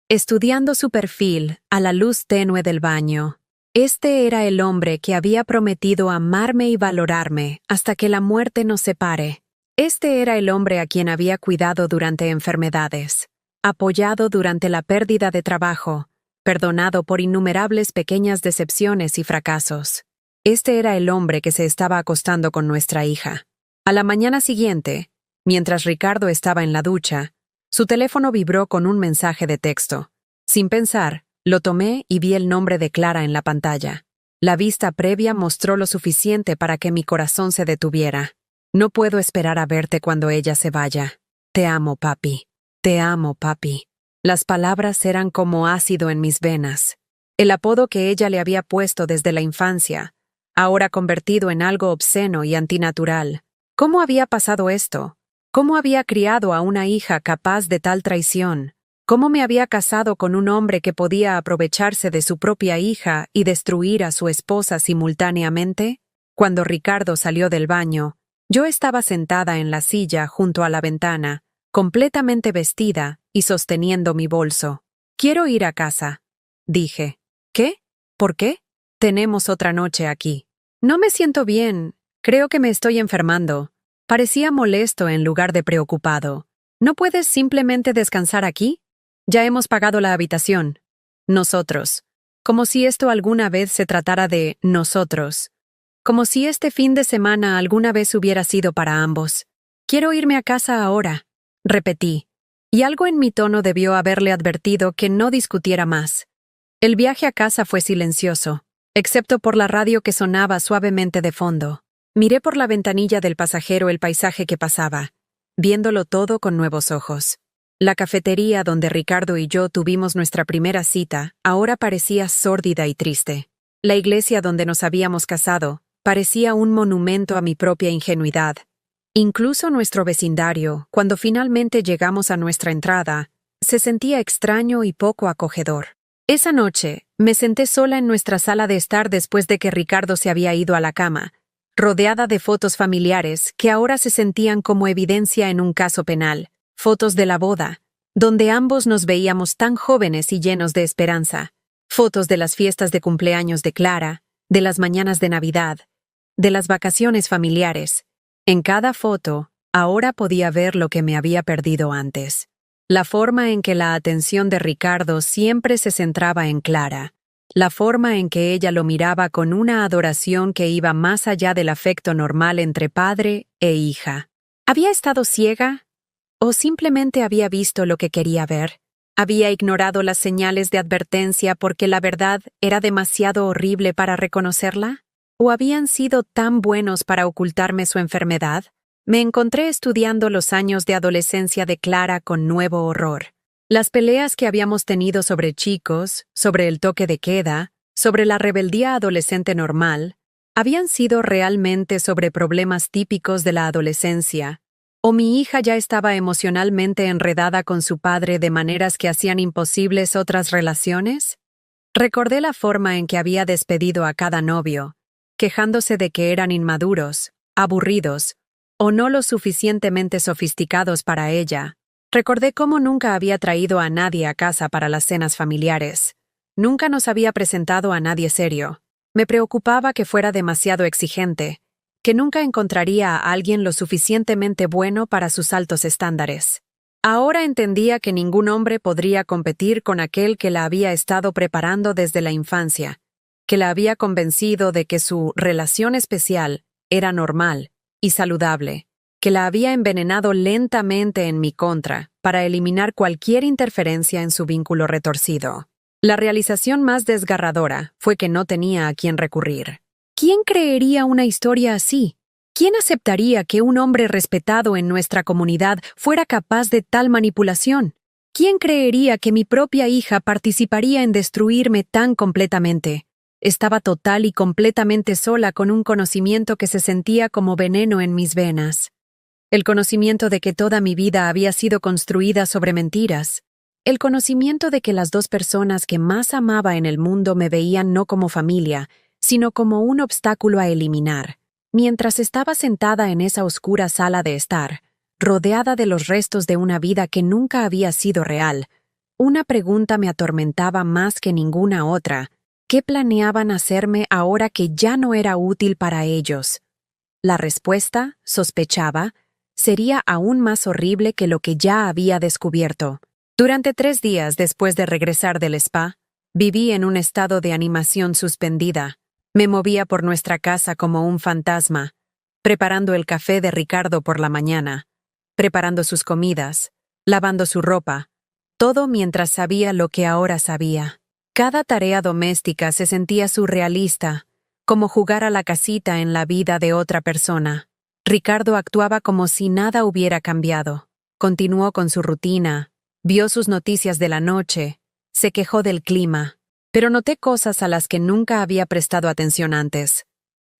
estudiando su perfil a la luz tenue del baño. Este era el hombre que había prometido amarme y valorarme hasta que la muerte nos separe. Este era el hombre a quien había cuidado durante enfermedades, apoyado durante la pérdida de trabajo, perdonado por innumerables pequeñas decepciones y fracasos. Este era el hombre que se estaba acostando con nuestra hija. A la mañana siguiente, mientras Ricardo estaba en la ducha, su teléfono vibró con un mensaje de texto. Sin pensar, lo tomé y vi el nombre de Clara en la pantalla. La vista previa mostró lo suficiente para que mi corazón se detuviera. No puedo esperar a verte cuando ella se vaya. Te amo, papi. Te amo, papi. Las palabras eran como ácido en mis venas. El apodo que ella le había puesto desde la infancia, ahora convertido en algo obsceno y antinatural. ¿Cómo había pasado esto? ¿Cómo había criado a una hija capaz de tal traición? ¿Cómo me había casado con un hombre que podía aprovecharse de su propia hija y destruir a su esposa simultáneamente? Cuando Ricardo salió del baño, yo estaba sentada en la silla junto a la ventana, completamente vestida y sosteniendo mi bolso. «Quiero ir a casa», dije. «¿Qué? ¿Por qué? Tenemos otra noche aquí». «No me siento bien. Creo que me estoy enfermando». Parecía molesto en lugar de preocupado. «¿No puedes simplemente descansar aquí? Ya hemos pagado la habitación». Nosotros. Como si esto alguna vez se tratara de nosotros. Como si este fin de semana alguna vez hubiera sido para ambos. «Quiero irme a casa ahora», repetí, y algo en mi tono debió haberle advertido que no discutiera más. El viaje a casa fue silencioso, excepto por la radio que sonaba suavemente de fondo. Miré por la ventanilla del pasajero el paisaje que pasaba, viéndolo todo con nuevos ojos. La cafetería donde Ricardo y yo tuvimos nuestra primera cita ahora parecía sórdida y triste. La iglesia donde nos habíamos casado parecía un monumento a mi propia ingenuidad. Incluso nuestro vecindario, cuando finalmente llegamos a nuestra entrada, se sentía extraño y poco acogedor. Esa noche, me senté sola en nuestra sala de estar después de que Ricardo se había ido a la cama, rodeada de fotos familiares que ahora se sentían como evidencia en un caso penal, fotos de la boda, donde ambos nos veíamos tan jóvenes y llenos de esperanza, fotos de las fiestas de cumpleaños de Clara, de las mañanas de Navidad, de las vacaciones familiares. En cada foto, ahora podía ver lo que me había perdido antes. La forma en que la atención de Ricardo siempre se centraba en Clara, la forma en que ella lo miraba con una adoración que iba más allá del afecto normal entre padre e hija. ¿Había estado ciega? ¿O simplemente había visto lo que quería ver? ¿Había ignorado las señales de advertencia porque la verdad era demasiado horrible para reconocerla? ¿O habían sido tan buenos para ocultarme su enfermedad? Me encontré estudiando los años de adolescencia de Clara con nuevo horror. Las peleas que habíamos tenido sobre chicos, sobre el toque de queda, sobre la rebeldía adolescente normal, habían sido realmente sobre problemas típicos de la adolescencia, o mi hija ya estaba emocionalmente enredada con su padre de maneras que hacían imposibles otras relaciones. Recordé la forma en que había despedido a cada novio, quejándose de que eran inmaduros, aburridos, o no lo suficientemente sofisticados para ella. Recordé cómo nunca había traído a nadie a casa para las cenas familiares. Nunca nos había presentado a nadie serio. Me preocupaba que fuera demasiado exigente, que nunca encontraría a alguien lo suficientemente bueno para sus altos estándares. Ahora entendía que ningún hombre podría competir con aquel que la había estado preparando desde la infancia, que la había convencido de que su relación especial era normal y saludable, que la había envenenado lentamente en mi contra para eliminar cualquier interferencia en su vínculo retorcido. La realización más desgarradora fue que no tenía a quién recurrir. ¿Quién creería una historia así? ¿Quién aceptaría que un hombre respetado en nuestra comunidad fuera capaz de tal manipulación? ¿Quién creería que mi propia hija participaría en destruirme tan completamente? Estaba total y completamente sola con un conocimiento que se sentía como veneno en mis venas. El conocimiento de que toda mi vida había sido construida sobre mentiras. El conocimiento de que las dos personas que más amaba en el mundo me veían no como familia, sino como un obstáculo a eliminar. Mientras estaba sentada en esa oscura sala de estar, rodeada de los restos de una vida que nunca había sido real, una pregunta me atormentaba más que ninguna otra. ¿Qué planeaban hacerme ahora que ya no era útil para ellos? La respuesta, sospechaba, sería aún más horrible que lo que ya había descubierto. Durante 3 días después de regresar del spa, viví en un estado de animación suspendida. Me movía por nuestra casa como un fantasma, preparando el café de Ricardo por la mañana, preparando sus comidas, lavando su ropa, todo mientras sabía lo que ahora sabía. Cada tarea doméstica se sentía surrealista, como jugar a la casita en la vida de otra persona. Ricardo actuaba como si nada hubiera cambiado. Continuó con su rutina, vio sus noticias de la noche, se quejó del clima, pero noté cosas a las que nunca había prestado atención antes.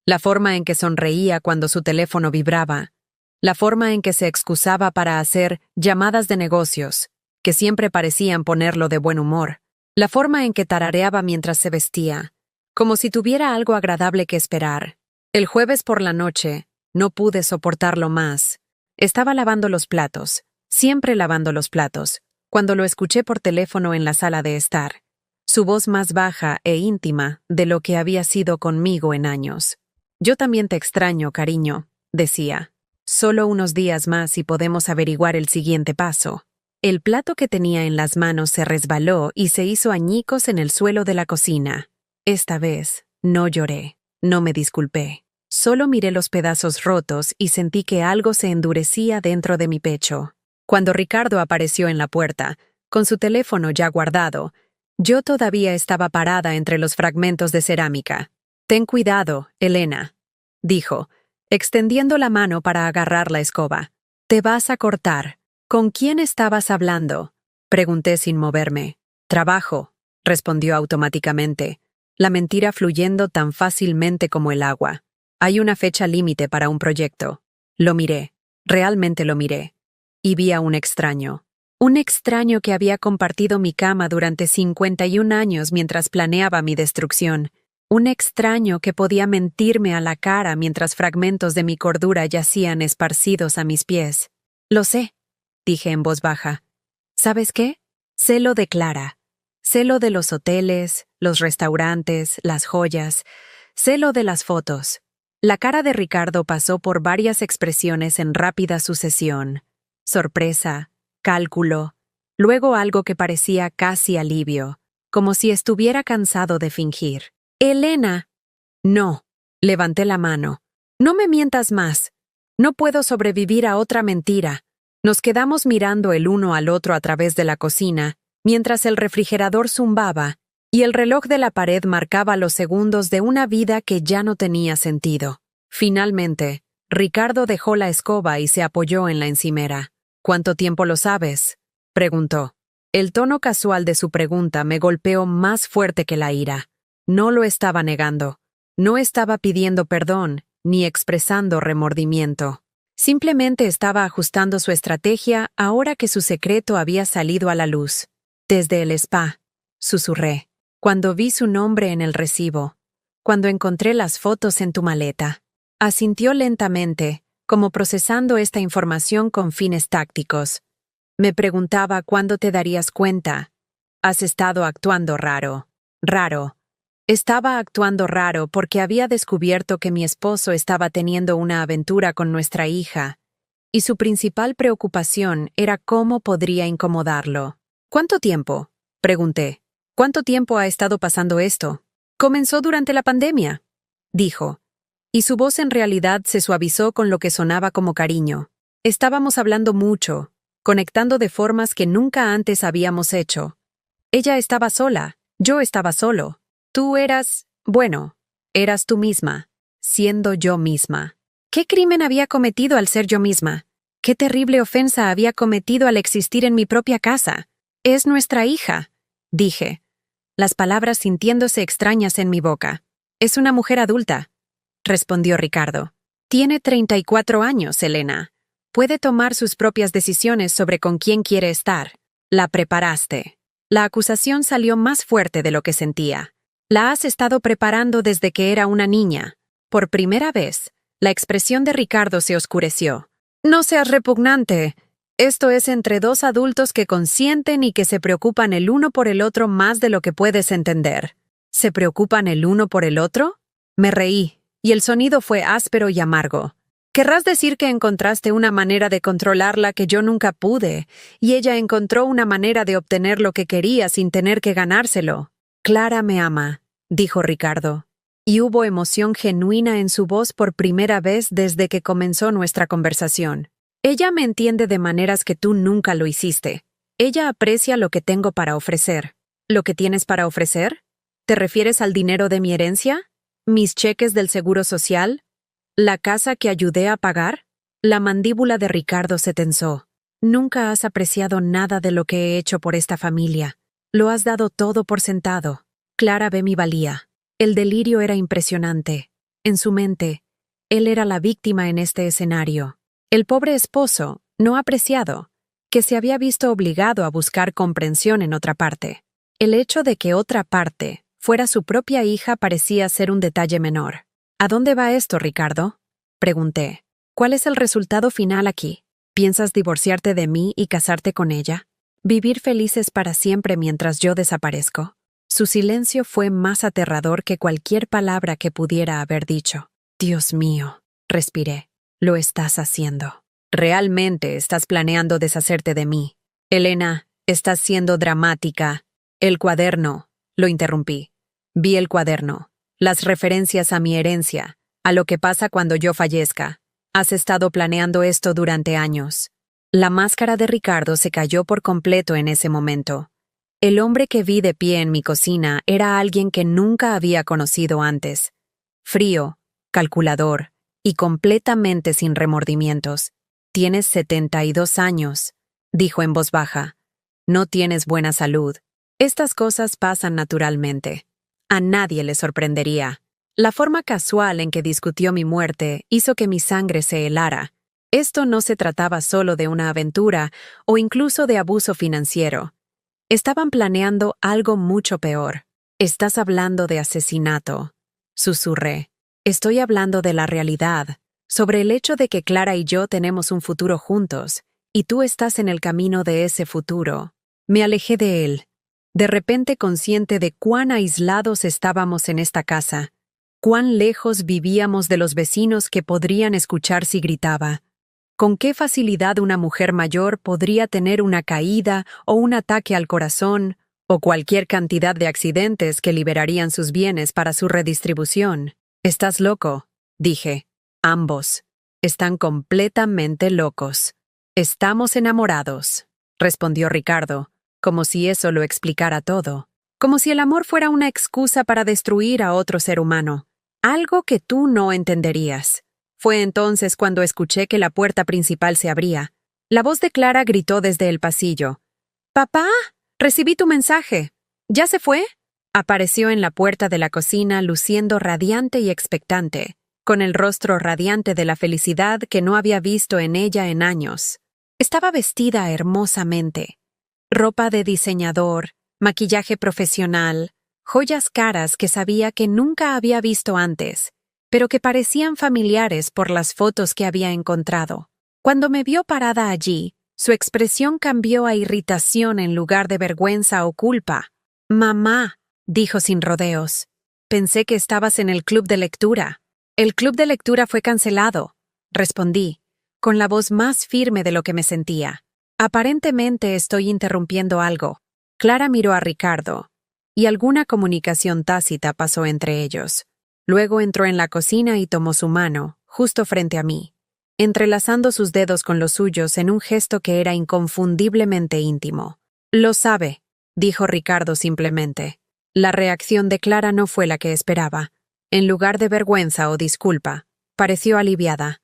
La forma en que sonreía cuando su teléfono vibraba, la forma en que se excusaba para hacer llamadas de negocios, que siempre parecían ponerlo de buen humor, la forma en que tarareaba mientras se vestía, como si tuviera algo agradable que esperar. El jueves por la noche, no pude soportarlo más. Estaba lavando los platos, siempre lavando los platos, cuando lo escuché por teléfono en la sala de estar. Su voz más baja e íntima de lo que había sido conmigo en años. «Yo también te extraño, cariño», decía. «Solo unos días más y podemos averiguar el siguiente paso». El plato que tenía en las manos se resbaló y se hizo añicos en el suelo de la cocina. Esta vez, no lloré, no me disculpé. Solo miré los pedazos rotos y sentí que algo se endurecía dentro de mi pecho. Cuando Ricardo apareció en la puerta, con su teléfono ya guardado, yo todavía estaba parada entre los fragmentos de cerámica. «Ten cuidado, Elena», dijo, extendiendo la mano para agarrar la escoba. «Te vas a cortar». «¿Con quién estabas hablando?», pregunté sin moverme. «Trabajo», respondió automáticamente, la mentira fluyendo tan fácilmente como el agua. «Hay una fecha límite para un proyecto». Lo miré, realmente lo miré, y vi a un extraño. Un extraño que había compartido mi cama durante 51 años mientras planeaba mi destrucción. Un extraño que podía mentirme a la cara mientras fragmentos de mi cordura yacían esparcidos a mis pies. «Lo sé», dije en voz baja. «¿Sabes qué? Sé lo de Clara. Sé lo de los hoteles, los restaurantes, las joyas. Sé lo de las fotos». La cara de Ricardo pasó por varias expresiones en rápida sucesión. Sorpresa, cálculo, luego algo que parecía casi alivio, como si estuviera cansado de fingir. «Elena». «No», levanté la mano. «No me mientas más. No puedo sobrevivir a otra mentira». Nos quedamos mirando el uno al otro a través de la cocina, mientras el refrigerador zumbaba y el reloj de la pared marcaba los segundos de una vida que ya no tenía sentido. Finalmente, Ricardo dejó la escoba y se apoyó en la encimera. «¿Cuánto tiempo lo sabes?», preguntó. El tono casual de su pregunta me golpeó más fuerte que la ira. No lo estaba negando. No estaba pidiendo perdón, ni expresando remordimiento. Simplemente estaba ajustando su estrategia ahora que su secreto había salido a la luz. «Desde el spa», susurré, cuando vi su nombre en el recibo, cuando encontré las fotos en tu maleta. Asintió lentamente, como procesando esta información con fines tácticos. Me preguntaba cuándo te darías cuenta. «Has estado actuando raro». Raro. Estaba actuando raro porque había descubierto que mi esposo estaba teniendo una aventura con nuestra hija, y su principal preocupación era cómo podría incomodarlo. «¿Cuánto tiempo?», pregunté. «¿Cuánto tiempo ha estado pasando esto?». «Comenzó durante la pandemia», dijo, y su voz en realidad se suavizó con lo que sonaba como cariño. Estábamos hablando mucho, conectando de formas que nunca antes habíamos hecho. Ella estaba sola, yo estaba solo. Tú eras, bueno, eras tú misma, siendo yo misma. ¿Qué crimen había cometido al ser yo misma? ¿Qué terrible ofensa había cometido al existir en mi propia casa? Es nuestra hija, dije, las palabras sintiéndose extrañas en mi boca. Es una mujer adulta, respondió Ricardo. Tiene 34 años, Elena. Puede tomar sus propias decisiones sobre con quién quiere estar. La preparaste. La acusación salió más fuerte de lo que sentía. La has estado preparando desde que era una niña. Por primera vez, la expresión de Ricardo se oscureció. No seas repugnante. Esto es entre dos adultos que consienten y que se preocupan el uno por el otro más de lo que puedes entender. ¿Se preocupan el uno por el otro? Me reí, y el sonido fue áspero y amargo. Querrás decir que encontraste una manera de controlarla que yo nunca pude, y ella encontró una manera de obtener lo que quería sin tener que ganárselo. Clara me ama, dijo Ricardo, y hubo emoción genuina en su voz por primera vez desde que comenzó nuestra conversación. Ella me entiende de maneras que tú nunca lo hiciste. Ella aprecia lo que tengo para ofrecer. ¿Lo que tienes para ofrecer? ¿Te refieres al dinero de mi herencia? ¿Mis cheques del seguro social? ¿La casa que ayudé a pagar? La mandíbula de Ricardo se tensó. Nunca has apreciado nada de lo que he hecho por esta familia. Lo has dado todo por sentado. Clara ve mi valía. El delirio era impresionante. En su mente, él era la víctima en este escenario. El pobre esposo, no apreciado, que se había visto obligado a buscar comprensión en otra parte. El hecho de que otra parte fuera su propia hija parecía ser un detalle menor. ¿A dónde va esto, Ricardo? Pregunté. ¿Cuál es el resultado final aquí? ¿Piensas divorciarte de mí y casarte con ella? ¿Vivir felices para siempre mientras yo desaparezco? Su silencio fue más aterrador que cualquier palabra que pudiera haber dicho. Dios mío, respiré. Lo estás haciendo. Realmente estás planeando deshacerte de mí. Elena, estás siendo dramática. El cuaderno, lo interrumpí. Vi el cuaderno. Las referencias a mi herencia, a lo que pasa cuando yo fallezca. Has estado planeando esto durante años. La máscara de Ricardo se cayó por completo en ese momento. El hombre que vi de pie en mi cocina era alguien que nunca había conocido antes. Frío, calculador y completamente sin remordimientos. Tienes 72 años, dijo en voz baja. No tienes buena salud. Estas cosas pasan naturalmente. A nadie le sorprendería. La forma casual en que discutió mi muerte hizo que mi sangre se helara. Esto no se trataba solo de una aventura o incluso de abuso financiero. Estaban planeando algo mucho peor. Estás hablando de asesinato, susurré. Estoy hablando de la realidad, sobre el hecho de que Clara y yo tenemos un futuro juntos, y tú estás en el camino de ese futuro. Me alejé de él, de repente consciente de cuán aislados estábamos en esta casa, cuán lejos vivíamos de los vecinos que podrían escuchar si gritaba. Con qué facilidad una mujer mayor podría tener una caída o un ataque al corazón, o cualquier cantidad de accidentes que liberarían sus bienes para su redistribución. Estás loco, dije. Ambos. Están completamente locos. Estamos enamorados, respondió Ricardo, como si eso lo explicara todo. Como si el amor fuera una excusa para destruir a otro ser humano. Algo que tú no entenderías. Fue entonces cuando escuché que la puerta principal se abría. La voz de Clara gritó desde el pasillo. «¡Papá! Recibí tu mensaje. ¿Ya se fue?» Apareció en la puerta de la cocina luciendo radiante y expectante, con el rostro radiante de la felicidad que no había visto en ella en años. Estaba vestida hermosamente. Ropa de diseñador, maquillaje profesional, joyas caras que sabía que nunca había visto antes, pero que parecían familiares por las fotos que había encontrado. Cuando me vio parada allí, su expresión cambió a irritación en lugar de vergüenza o culpa. «Mamá», dijo sin rodeos, «pensé que estabas en el club de lectura». «El club de lectura fue cancelado», respondí, con la voz más firme de lo que me sentía. «Aparentemente estoy interrumpiendo algo». Clara miró a Ricardo, y alguna comunicación tácita pasó entre ellos. Luego entró en la cocina y tomó su mano, justo frente a mí. entrelazando sus dedos con los suyos en un gesto que era inconfundiblemente íntimo. «Lo sabe», dijo Ricardo simplemente. La reacción de Clara no fue la que esperaba. En lugar de vergüenza o disculpa, pareció aliviada,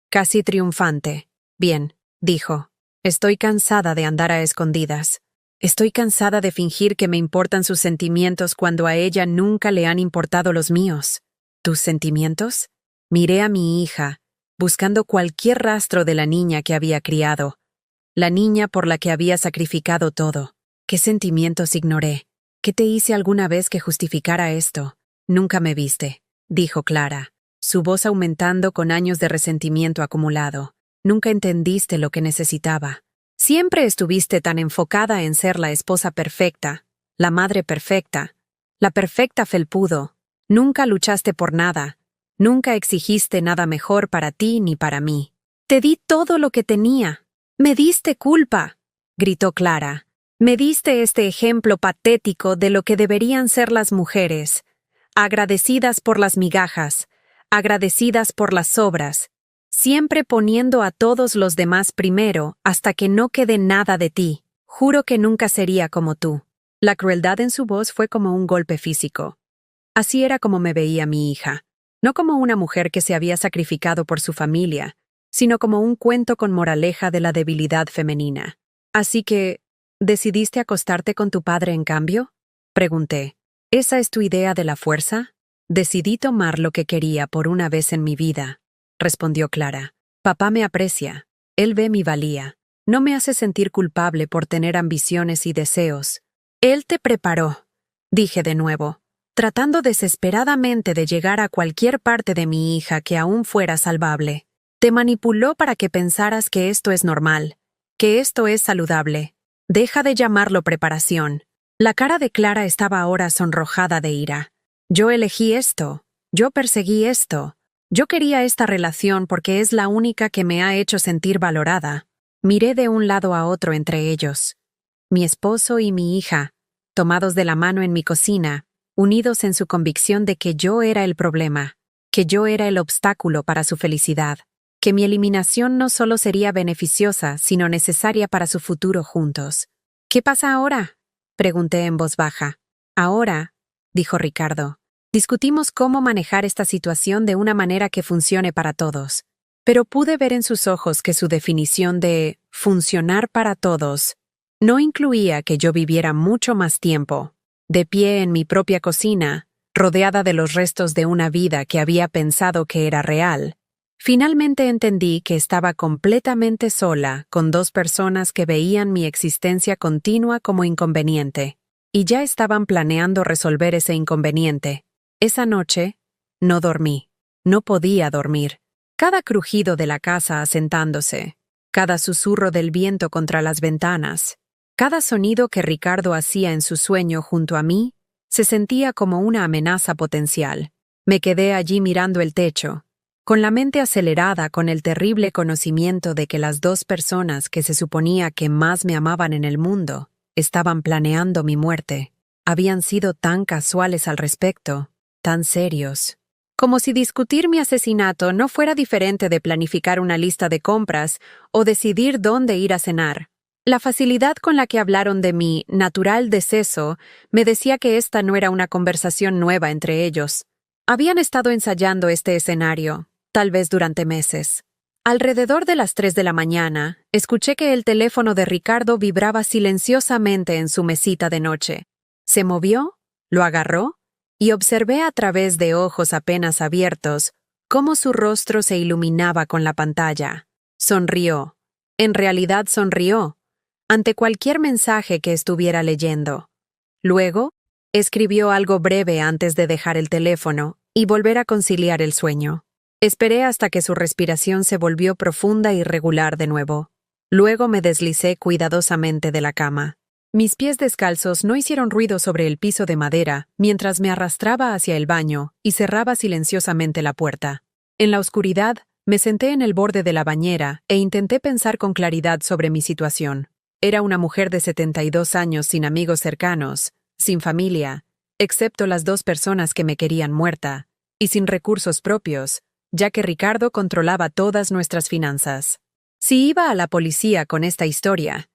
casi triunfante. «Bien», dijo. «Estoy cansada de andar a escondidas. Estoy cansada de fingir que me importan sus sentimientos cuando a ella nunca le han importado los míos». «¿Tus sentimientos?» Miré a mi hija, buscando cualquier rastro de la niña que había criado, la niña por la que había sacrificado todo. ¿Qué sentimientos ignoré? ¿Qué te hice alguna vez que justificara esto? Nunca me viste, dijo Clara, su voz aumentando con años de resentimiento acumulado. Nunca entendiste lo que necesitaba. Siempre estuviste tan enfocada en ser la esposa perfecta, la madre perfecta, la perfecta felpudo. Nunca luchaste por nada. Nunca exigiste nada mejor para ti ni para mí. Te di todo lo que tenía. Me diste culpa, gritó Clara. Me diste este ejemplo patético de lo que deberían ser las mujeres, agradecidas por las migajas, agradecidas por las sobras, siempre poniendo a todos los demás primero hasta que no quede nada de ti. Juro que nunca sería como tú. La crueldad en su voz fue como un golpe físico. Así era como me veía mi hija. No como una mujer que se había sacrificado por su familia, sino como un cuento con moraleja de la debilidad femenina. Así que, ¿decidiste acostarte con tu padre en cambio? Pregunté. ¿Esa es tu idea de la fuerza? Decidí tomar lo que quería por una vez en mi vida, respondió Clara. Papá me aprecia. Él ve mi valía. No me hace sentir culpable por tener ambiciones y deseos. Él te preparó, dije de nuevo, tratando desesperadamente de llegar a cualquier parte de mi hija que aún fuera salvable. Te manipuló para que pensaras que esto es normal, que esto es saludable. Deja de llamarlo preparación. La cara de Clara estaba ahora sonrojada de ira. Yo elegí esto. Yo perseguí esto. Yo quería esta relación porque es la única que me ha hecho sentir valorada. Miré de un lado a otro entre ellos. Mi esposo y mi hija, tomados de la mano en mi cocina, unidos en su convicción de que yo era el problema, que yo era el obstáculo para su felicidad, que mi eliminación no solo sería beneficiosa, sino necesaria para su futuro juntos. ¿Qué pasa ahora?, pregunté en voz baja. Ahora, dijo Ricardo, discutimos cómo manejar esta situación de una manera que funcione para todos. Pero pude ver en sus ojos que su definición de funcionar para todos no incluía que yo viviera mucho más tiempo, de pie en mi propia cocina, rodeada de los restos de una vida que había pensado que era real. Finalmente entendí que estaba completamente sola con dos personas que veían mi existencia continua como inconveniente, y ya estaban planeando resolver ese inconveniente. Esa noche, no dormí. No podía dormir. Cada crujido de la casa asentándose, cada susurro del viento contra las ventanas, cada sonido que Ricardo hacía en su sueño junto a mí, se sentía como una amenaza potencial. Me quedé allí mirando el techo, con la mente acelerada con el terrible conocimiento de que las dos personas que se suponía que más me amaban en el mundo estaban planeando mi muerte. Habían sido tan casuales al respecto, tan serios. Como si discutir mi asesinato no fuera diferente de planificar una lista de compras o decidir dónde ir a cenar. La facilidad con la que hablaron de mi natural deceso me decía que esta no era una conversación nueva entre ellos. Habían estado ensayando este escenario, tal vez durante meses. Alrededor de las 3 de la mañana, escuché que el teléfono de Ricardo vibraba silenciosamente en su mesita de noche. Se movió, lo agarró, y observé a través de ojos apenas abiertos cómo su rostro se iluminaba con la pantalla. Sonrió. En realidad sonrió ante cualquier mensaje que estuviera leyendo. Luego, escribió algo breve antes de dejar el teléfono y volver a conciliar el sueño. Esperé hasta que su respiración se volvió profunda y regular de nuevo. Luego me deslicé cuidadosamente de la cama. Mis pies descalzos no hicieron ruido sobre el piso de madera mientras me arrastraba hacia el baño y cerraba silenciosamente la puerta. En la oscuridad, me senté en el borde de la bañera e intenté pensar con claridad sobre mi situación. Era una mujer de 72 años sin amigos cercanos, sin familia, excepto las 2 personas que me querían muerta, y sin recursos propios, ya que Ricardo controlaba todas nuestras finanzas. Si iba a la policía con esta historia,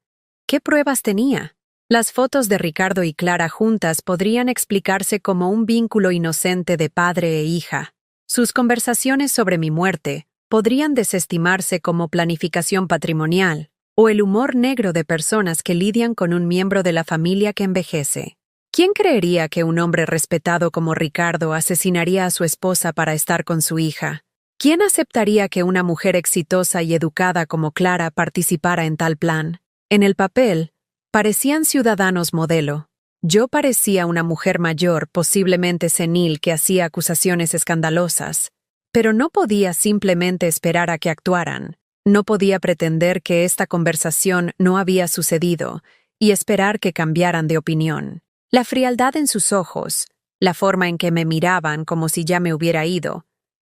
¿qué pruebas tenía? Las fotos de Ricardo y Clara juntas podrían explicarse como un vínculo inocente de padre e hija. Sus conversaciones sobre mi muerte podrían desestimarse como planificación patrimonial o el humor negro de personas que lidian con un miembro de la familia que envejece. ¿Quién creería que un hombre respetado como Ricardo asesinaría a su esposa para estar con su hija? ¿Quién aceptaría que una mujer exitosa y educada como Clara participara en tal plan? En el papel, parecían ciudadanos modelo. Yo parecía una mujer mayor, posiblemente senil, que hacía acusaciones escandalosas. Pero no podía simplemente esperar a que actuaran. No podía pretender que esta conversación no había sucedido y esperar que cambiaran de opinión. La frialdad en sus ojos, la forma en que me miraban como si ya me hubiera ido,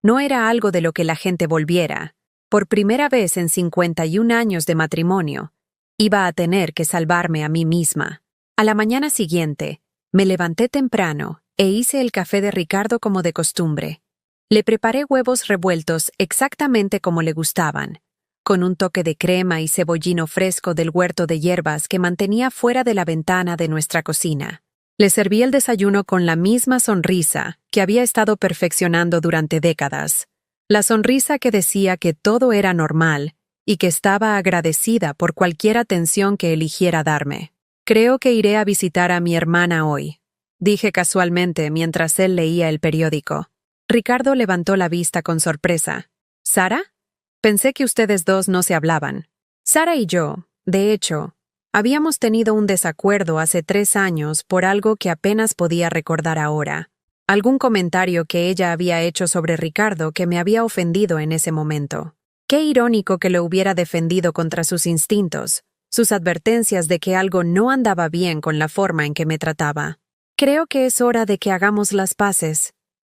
no era algo de lo que la gente volviera. Por primera vez en 51 años de matrimonio, iba a tener que salvarme a mí misma. A la mañana siguiente, me levanté temprano e hice el café de Ricardo como de costumbre. Le preparé huevos revueltos exactamente como le gustaban, con un toque de crema y cebollino fresco del huerto de hierbas que mantenía fuera de la ventana de nuestra cocina. Le serví el desayuno con la misma sonrisa que había estado perfeccionando durante décadas. La sonrisa que decía que todo era normal y que estaba agradecida por cualquier atención que eligiera darme. Creo que iré a visitar a mi hermana hoy, dije casualmente mientras él leía el periódico. Ricardo levantó la vista con sorpresa. ¿Sara? Pensé que ustedes dos no se hablaban. Sara y yo, de hecho, habíamos tenido un desacuerdo hace 3 años por algo que apenas podía recordar ahora. Algún comentario que ella había hecho sobre Ricardo que me había ofendido en ese momento. Qué irónico que lo hubiera defendido contra sus instintos, sus advertencias de que algo no andaba bien con la forma en que me trataba. Creo que es hora de que hagamos las paces,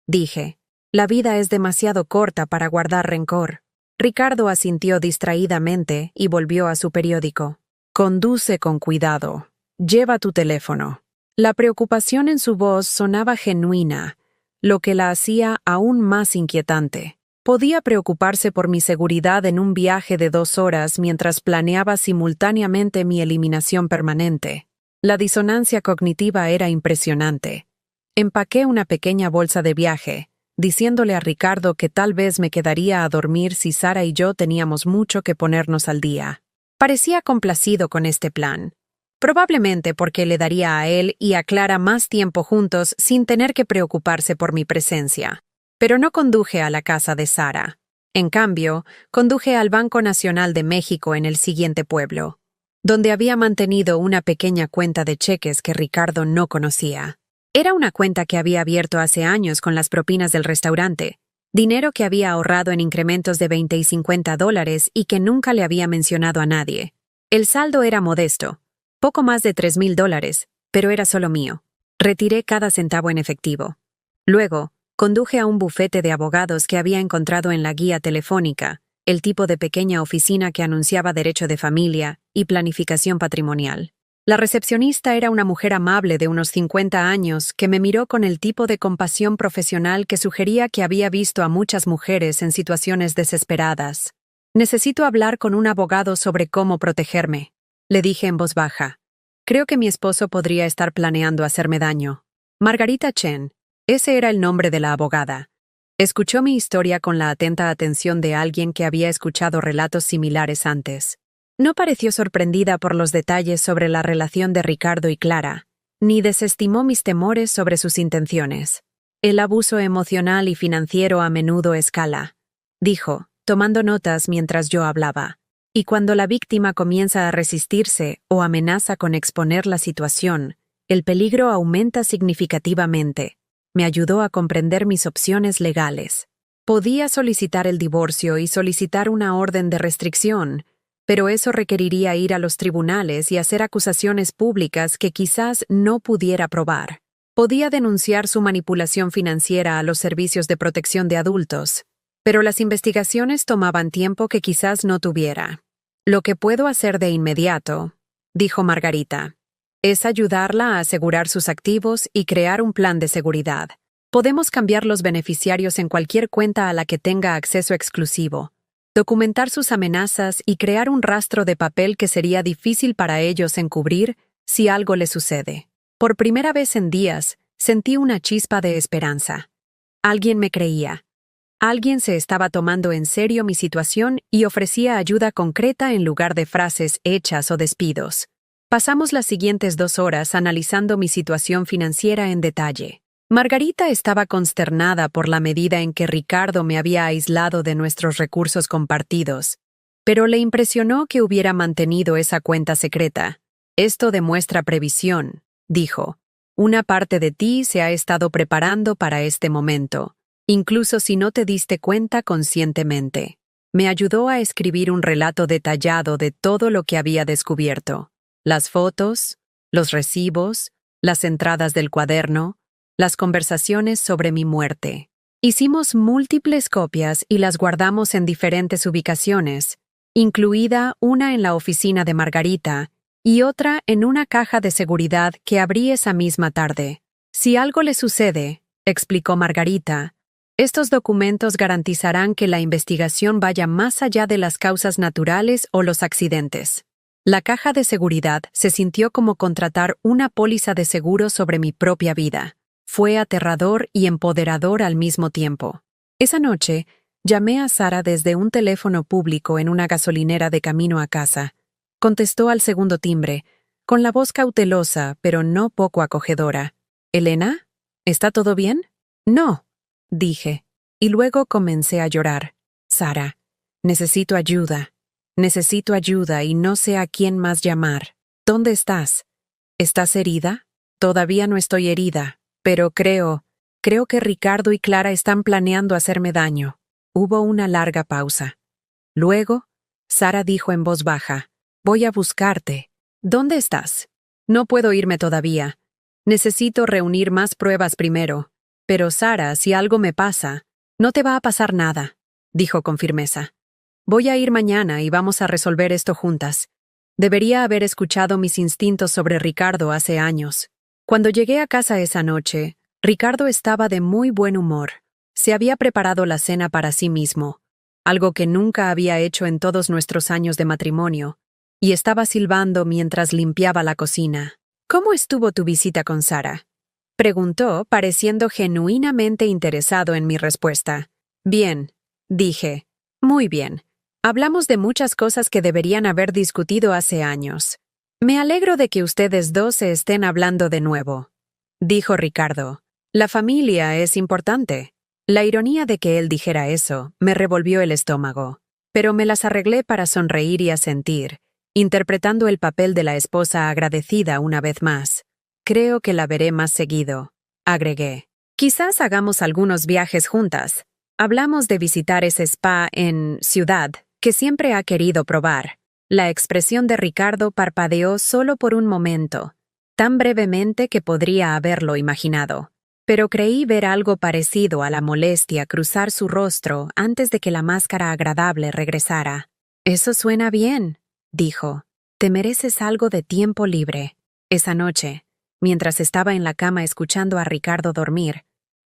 dije. La vida es demasiado corta para guardar rencor. Ricardo asintió distraídamente y volvió a su periódico. Conduce con cuidado. Lleva tu teléfono. La preocupación en su voz sonaba genuina, lo que la hacía aún más inquietante. Podía preocuparse por mi seguridad en un viaje de 2 horas mientras planeaba simultáneamente mi eliminación permanente. La disonancia cognitiva era impresionante. Empaqué una pequeña bolsa de viaje, diciéndole a Ricardo que tal vez me quedaría a dormir si Sara y yo teníamos mucho que ponernos al día. Parecía complacido con este plan, probablemente porque le daría a él y a Clara más tiempo juntos sin tener que preocuparse por mi presencia. Pero no conduje a la casa de Sara. En cambio, conduje al Banco Nacional de México en el siguiente pueblo, donde había mantenido una pequeña cuenta de cheques que Ricardo no conocía. Era una cuenta que había abierto hace años con las propinas del restaurante, dinero que había ahorrado en incrementos de $20 y $50 y que nunca le había mencionado a nadie. El saldo era modesto, poco más de $3,000, pero era solo mío. Retiré cada centavo en efectivo. Luego, conduje a un bufete de abogados que había encontrado en la guía telefónica, el tipo de pequeña oficina que anunciaba derecho de familia y planificación patrimonial. La recepcionista era una mujer amable de unos 50 años que me miró con el tipo de compasión profesional que sugería que había visto a muchas mujeres en situaciones desesperadas. Necesito hablar con un abogado sobre cómo protegerme, le dije en voz baja. Creo que mi esposo podría estar planeando hacerme daño. Margarita Chen, ese era el nombre de la abogada. Escuchó mi historia con la atenta atención de alguien que había escuchado relatos similares antes. No pareció sorprendida por los detalles sobre la relación de Ricardo y Clara, ni desestimó mis temores sobre sus intenciones. El abuso emocional y financiero a menudo escala, dijo, tomando notas mientras yo hablaba. Y cuando la víctima comienza a resistirse o amenaza con exponer la situación, el peligro aumenta significativamente. Me ayudó a comprender mis opciones legales. Podía solicitar el divorcio y solicitar una orden de restricción, pero eso requeriría ir a los tribunales y hacer acusaciones públicas que quizás no pudiera probar. Podía denunciar su manipulación financiera a los servicios de protección de adultos, pero las investigaciones tomaban tiempo que quizás no tuviera. Lo que puedo hacer de inmediato, dijo Margarita, es ayudarla a asegurar sus activos y crear un plan de seguridad. Podemos cambiar los beneficiarios en cualquier cuenta a la que tenga acceso exclusivo, documentar sus amenazas y crear un rastro de papel que sería difícil para ellos encubrir si algo les sucede. Por primera vez en días, sentí una chispa de esperanza. Alguien me creía. Alguien se estaba tomando en serio mi situación y ofrecía ayuda concreta en lugar de frases hechas o despidos. Pasamos las siguientes 2 horas analizando mi situación financiera en detalle. Margarita estaba consternada por la medida en que Ricardo me había aislado de nuestros recursos compartidos, pero le impresionó que hubiera mantenido esa cuenta secreta. Esto demuestra previsión, dijo. Una parte de ti se ha estado preparando para este momento, incluso si no te diste cuenta conscientemente. Me ayudó a escribir un relato detallado de todo lo que había descubierto. Las fotos, los recibos, las entradas del cuaderno, las conversaciones sobre mi muerte. Hicimos múltiples copias y las guardamos en diferentes ubicaciones, incluida una en la oficina de Margarita y otra en una caja de seguridad que abrí esa misma tarde. Si algo le sucede, explicó Margarita, estos documentos garantizarán que la investigación vaya más allá de las causas naturales o los accidentes. La caja de seguridad se sintió como contratar una póliza de seguro sobre mi propia vida. Fue aterrador y empoderador al mismo tiempo. Esa noche, llamé a Sara desde un teléfono público en una gasolinera de camino a casa. Contestó al segundo timbre, con la voz cautelosa, pero no poco acogedora. «¿Elena? ¿Está todo bien?» «No», dije, y luego comencé a llorar. «Sara, necesito ayuda y no sé a quién más llamar. ¿Dónde estás? ¿Estás herida?» «Todavía no estoy herida, pero creo que Ricardo y Clara están planeando hacerme daño». Hubo una larga pausa. Luego, Sara dijo en voz baja, «Voy a buscarte. ¿Dónde estás?» «No puedo irme todavía. Necesito reunir más pruebas primero. Pero Sara, si algo me pasa, no te va a pasar nada», dijo con firmeza. «Voy a ir mañana y vamos a resolver esto juntas. Debería haber escuchado mis instintos sobre Ricardo hace años». Cuando llegué a casa esa noche, Ricardo estaba de muy buen humor. Se había preparado la cena para sí mismo, algo que nunca había hecho en todos nuestros años de matrimonio, y estaba silbando mientras limpiaba la cocina. «¿Cómo estuvo tu visita con Sara?», preguntó, pareciendo genuinamente interesado en mi respuesta. «Bien», dije. «Muy bien. Hablamos de muchas cosas que deberían haber discutido hace años. Me alegro de que ustedes dos se estén hablando de nuevo», dijo Ricardo. «La familia es importante». La ironía de que él dijera eso me revolvió el estómago, pero me las arreglé para sonreír y asentir, interpretando el papel de la esposa agradecida una vez más. «Creo que la veré más seguido», agregué. «Quizás hagamos algunos viajes juntas. Hablamos de visitar ese spa en Ciudad que siempre ha querido probar». La expresión de Ricardo parpadeó solo por un momento, tan brevemente que podría haberlo imaginado. Pero creí ver algo parecido a la molestia cruzar su rostro antes de que la máscara agradable regresara. «Eso suena bien», dijo. «Te mereces algo de tiempo libre». Esa noche, mientras estaba en la cama escuchando a Ricardo dormir,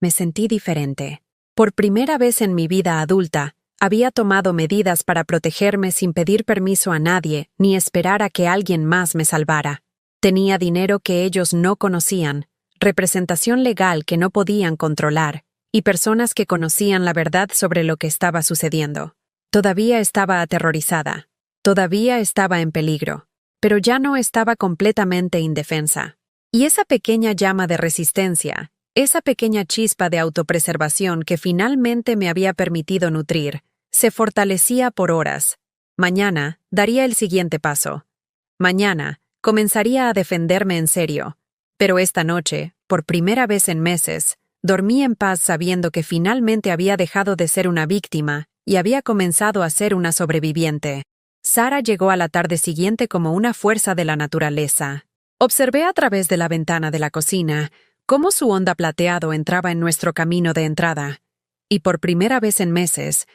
me sentí diferente. Por primera vez en mi vida adulta, había tomado medidas para protegerme sin pedir permiso a nadie ni esperar a que alguien más me salvara. Tenía dinero que ellos no conocían, representación legal que no podían controlar, y personas que conocían la verdad sobre lo que estaba sucediendo. Todavía estaba aterrorizada, todavía estaba en peligro, pero ya no estaba completamente indefensa. Y esa pequeña llama de resistencia, esa pequeña chispa de autopreservación que finalmente me había permitido nutrir, se fortalecía por horas. Mañana daría el siguiente paso. Mañana comenzaría a defenderme en serio. Pero esta noche, por primera vez en meses, dormí en paz sabiendo que finalmente había dejado de ser una víctima y había comenzado a ser una sobreviviente. Sara llegó a la tarde siguiente como una fuerza de la naturaleza. Observé a través de la ventana de la cocina cómo su onda plateado entraba en nuestro camino de entrada. Y por primera vez en meses,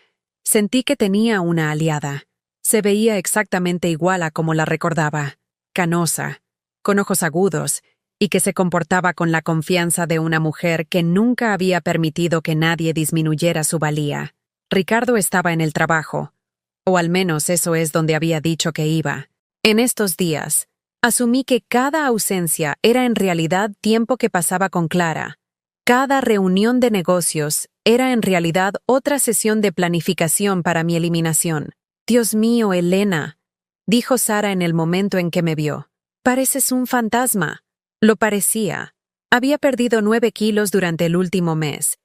sentí que tenía una aliada. Se veía exactamente igual a como la recordaba, canosa, con ojos agudos y que se comportaba con la confianza de una mujer que nunca había permitido que nadie disminuyera su valía. Ricardo estaba en el trabajo, o al menos eso es donde había dicho que iba. En estos días, asumí que cada ausencia era en realidad tiempo que pasaba con Clara. Cada reunión de negocios era en realidad otra sesión de planificación para mi eliminación. «Dios mío, Elena», dijo Sara en el momento en que me vio. «Pareces un fantasma». Lo parecía. Había perdido 9 kilos durante el último mes,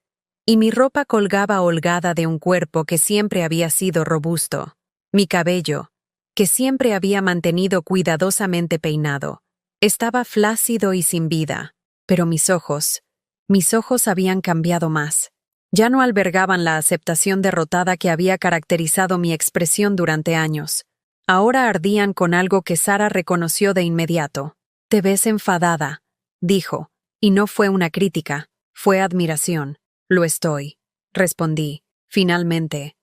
y mi ropa colgaba holgada de un cuerpo que siempre había sido robusto. Mi cabello, que siempre había mantenido cuidadosamente peinado, estaba flácido y sin vida. Pero mis ojos habían cambiado más. Ya no albergaban la aceptación derrotada que había caracterizado mi expresión durante años. Ahora ardían con algo que Sara reconoció de inmediato. «Te ves enfadada», dijo, y no fue una crítica, fue admiración. «Lo estoy», respondí. Finalmente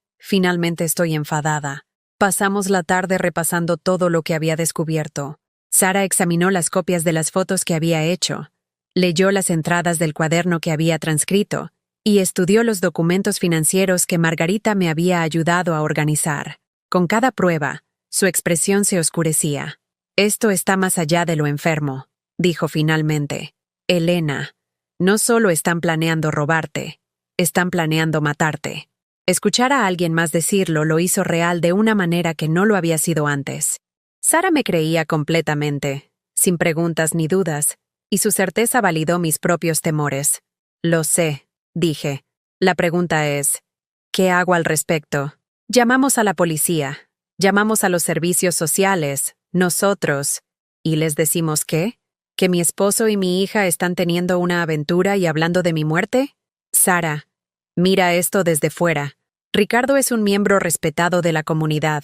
estoy enfadada». Pasamos la tarde repasando todo lo que había descubierto. Sara examinó las copias de las fotos que había hecho, leyó las entradas del cuaderno que había transcrito y estudió los documentos financieros que Margarita me había ayudado a organizar. Con cada prueba, su expresión se oscurecía. «Esto está más allá de lo enfermo», dijo finalmente. «Elena, no solo están planeando robarte, están planeando matarte». Escuchar a alguien más decirlo lo hizo real de una manera que no lo había sido antes. Sara me creía completamente, sin preguntas ni dudas, y su certeza validó mis propios temores. «Lo sé», dije. «La pregunta es, ¿qué hago al respecto?» Llamamos a la policía, llamamos a los servicios sociales, nosotros, y les decimos ¿qué? ¿Que mi esposo y mi hija están teniendo una aventura y hablando de mi muerte? Sara, mira esto desde fuera. Ricardo es un miembro respetado de la comunidad.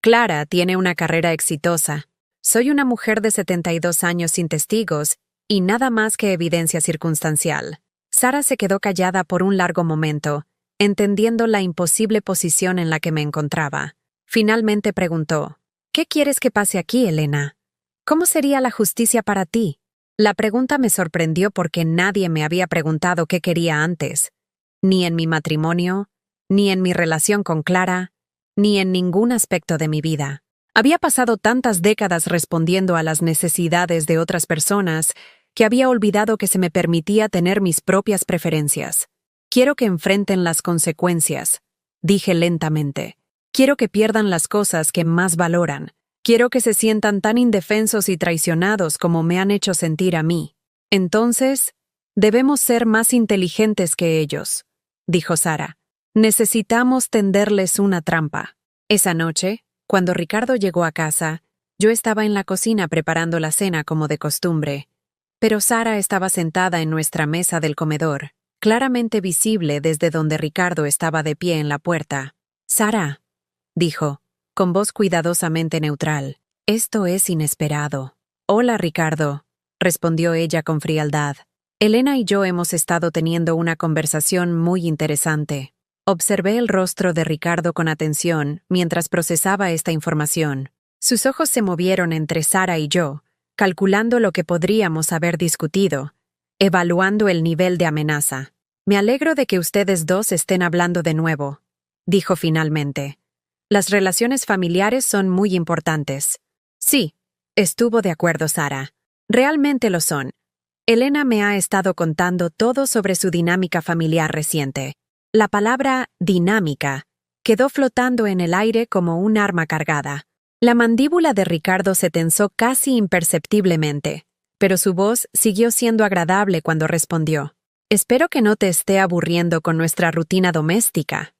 Clara tiene una carrera exitosa. Soy una mujer de 72 años sin testigos y nada más que evidencia circunstancial. Sara se quedó callada por un largo momento, entendiendo la imposible posición en la que me encontraba. Finalmente preguntó, «¿Qué quieres que pase aquí, Elena? ¿Cómo sería la justicia para ti?» La pregunta me sorprendió porque nadie me había preguntado qué quería antes, ni en mi matrimonio, ni en mi relación con Clara, ni en ningún aspecto de mi vida. Había pasado tantas décadas respondiendo a las necesidades de otras personas que había olvidado que se me permitía tener mis propias preferencias. «Quiero que enfrenten las consecuencias», dije lentamente. «Quiero que pierdan las cosas que más valoran. Quiero que se sientan tan indefensos y traicionados como me han hecho sentir a mí. Entonces, debemos ser más inteligentes que ellos», dijo Sara. «Necesitamos tenderles una trampa». Esa noche, cuando Ricardo llegó a casa, yo estaba en la cocina preparando la cena como de costumbre, pero Sara estaba sentada en nuestra mesa del comedor, claramente visible desde donde Ricardo estaba de pie en la puerta. «Sara», dijo, con voz cuidadosamente neutral, «esto es inesperado». «Hola, Ricardo», respondió ella con frialdad. «Elena y yo hemos estado teniendo una conversación muy interesante». Observé el rostro de Ricardo con atención mientras procesaba esta información. Sus ojos se movieron entre Sara y yo, calculando lo que podríamos haber discutido, evaluando el nivel de amenaza. «Me alegro de que ustedes dos estén hablando de nuevo», dijo finalmente. «Las relaciones familiares son muy importantes». «Sí», estuvo de acuerdo Sara. «Realmente lo son. Elena me ha estado contando todo sobre su dinámica familiar reciente». La palabra «dinámica» quedó flotando en el aire como un arma cargada. La mandíbula de Ricardo se tensó casi imperceptiblemente, pero su voz siguió siendo agradable cuando respondió. «Espero que no te esté aburriendo con nuestra rutina doméstica»,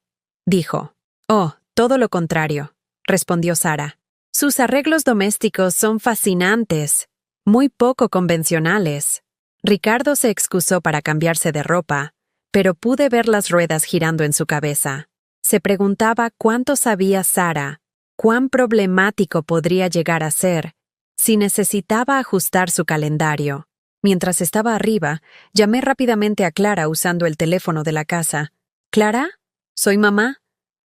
dijo. «Oh, todo lo contrario», respondió Sara. «Sus arreglos domésticos son fascinantes, muy poco convencionales». Ricardo se excusó para cambiarse de ropa, pero pude ver las ruedas girando en su cabeza. Se preguntaba cuánto sabía Sara, cuán problemático podría llegar a ser, si necesitaba ajustar su calendario. Mientras estaba arriba, llamé rápidamente a Clara usando el teléfono de la casa. «¿Clara? Soy mamá.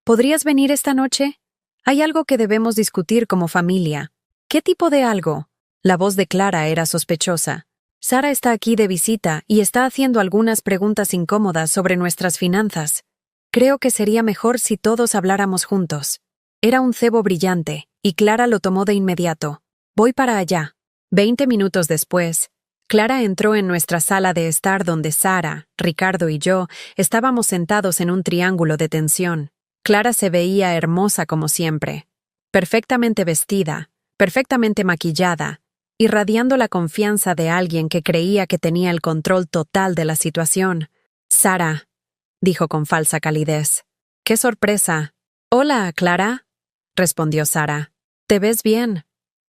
¿Podrías venir esta noche? Hay algo que debemos discutir como familia». «¿Qué tipo de algo?» La voz de Clara era sospechosa. Sara está aquí de visita y está haciendo algunas preguntas incómodas sobre nuestras finanzas. Creo que sería mejor si todos habláramos juntos. Era un cebo brillante, y Clara lo tomó de inmediato. Voy para allá. 20 minutos después, Clara entró en nuestra sala de estar donde Sara, Ricardo y yo estábamos sentados en un triángulo de tensión. Clara se veía hermosa como siempre, perfectamente vestida, perfectamente maquillada, irradiando la confianza de alguien que creía que tenía el control total de la situación. «Sara», dijo con falsa calidez. «¡Qué sorpresa!». «Hola, Clara», respondió Sara. «Te ves bien.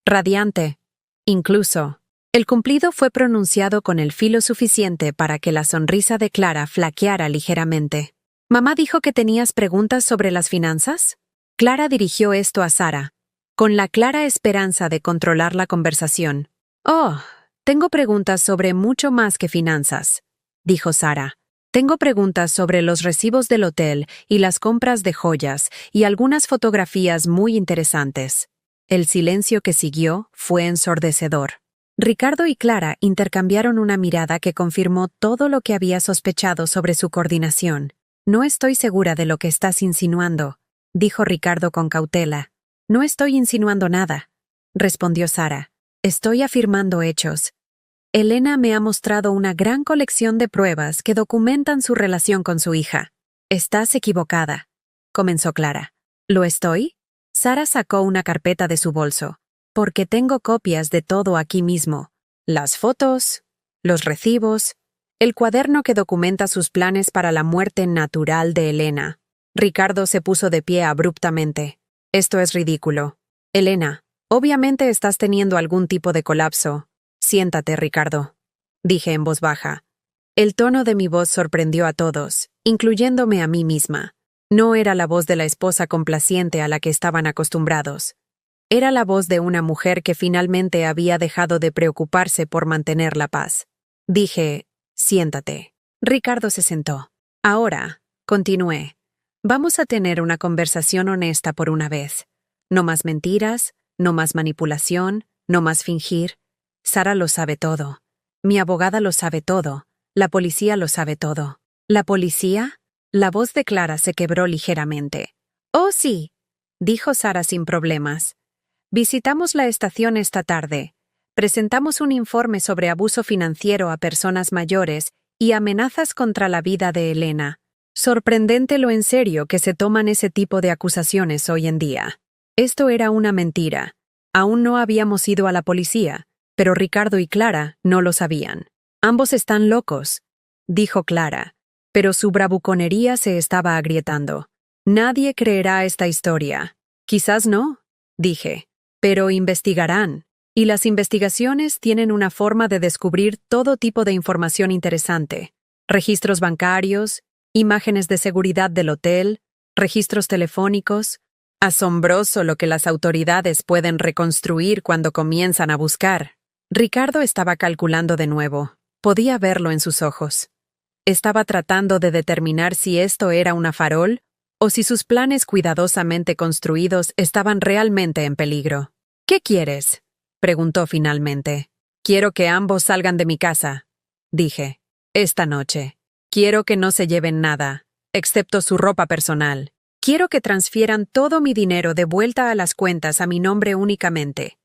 Radiante. Incluso». El cumplido fue pronunciado con el filo suficiente para que la sonrisa de Clara flaqueara ligeramente. «¿Mamá dijo que tenías preguntas sobre las finanzas?». Clara dirigió esto a Sara, con la clara esperanza de controlar la conversación. «Oh, tengo preguntas sobre mucho más que finanzas», dijo Sara. «Tengo preguntas sobre los recibos del hotel y las compras de joyas y algunas fotografías muy interesantes». El silencio que siguió fue ensordecedor. Ricardo y Clara intercambiaron una mirada que confirmó todo lo que había sospechado sobre su coordinación. «No estoy segura de lo que estás insinuando», dijo Ricardo con cautela. «No estoy insinuando nada», respondió Sara. «Estoy afirmando hechos. Elena me ha mostrado una gran colección de pruebas que documentan su relación con su hija». «Estás equivocada», comenzó Clara. «¿Lo estoy?». Sara sacó una carpeta de su bolso. «Porque tengo copias de todo aquí mismo. Las fotos, los recibos, el cuaderno que documenta sus planes para la muerte natural de Elena». Ricardo se puso de pie abruptamente. «Esto es ridículo. Elena, obviamente estás teniendo algún tipo de colapso. Siéntate, Ricardo», dije en voz baja. El tono de mi voz sorprendió a todos, incluyéndome a mí misma. No era la voz de la esposa complaciente a la que estaban acostumbrados. Era la voz de una mujer que finalmente había dejado de preocuparse por mantener la paz. Dije, «Siéntate». Ricardo se sentó. «Ahora», continué, «vamos a tener una conversación honesta por una vez. No más mentiras, no más manipulación, no más fingir. Sara lo sabe todo. Mi abogada lo sabe todo. La policía lo sabe todo». «¿La policía?». La voz de Clara se quebró ligeramente. «Oh, sí», dijo Sara sin problemas. «Visitamos la estación esta tarde. Presentamos un informe sobre abuso financiero a personas mayores y amenazas contra la vida de Elena. Sorprendente lo en serio que se toman ese tipo de acusaciones hoy en día». Esto era una mentira. Aún no habíamos ido a la policía, pero Ricardo y Clara no lo sabían. «Ambos están locos», dijo Clara, pero su bravuconería se estaba agrietando. «Nadie creerá esta historia». «Quizás no», dije. «Pero investigarán, y las investigaciones tienen una forma de descubrir todo tipo de información interesante. Registros bancarios, imágenes de seguridad del hotel, registros telefónicos. Asombroso lo que las autoridades pueden reconstruir cuando comienzan a buscar». Ricardo estaba calculando de nuevo. Podía verlo en sus ojos. Estaba tratando de determinar si esto era una farol o si sus planes cuidadosamente construidos estaban realmente en peligro. «¿Qué quieres?», preguntó finalmente. «Quiero que ambos salgan de mi casa», dije. «Esta noche. Quiero que no se lleven nada, excepto su ropa personal. Quiero que transfieran todo mi dinero de vuelta a las cuentas a mi nombre únicamente.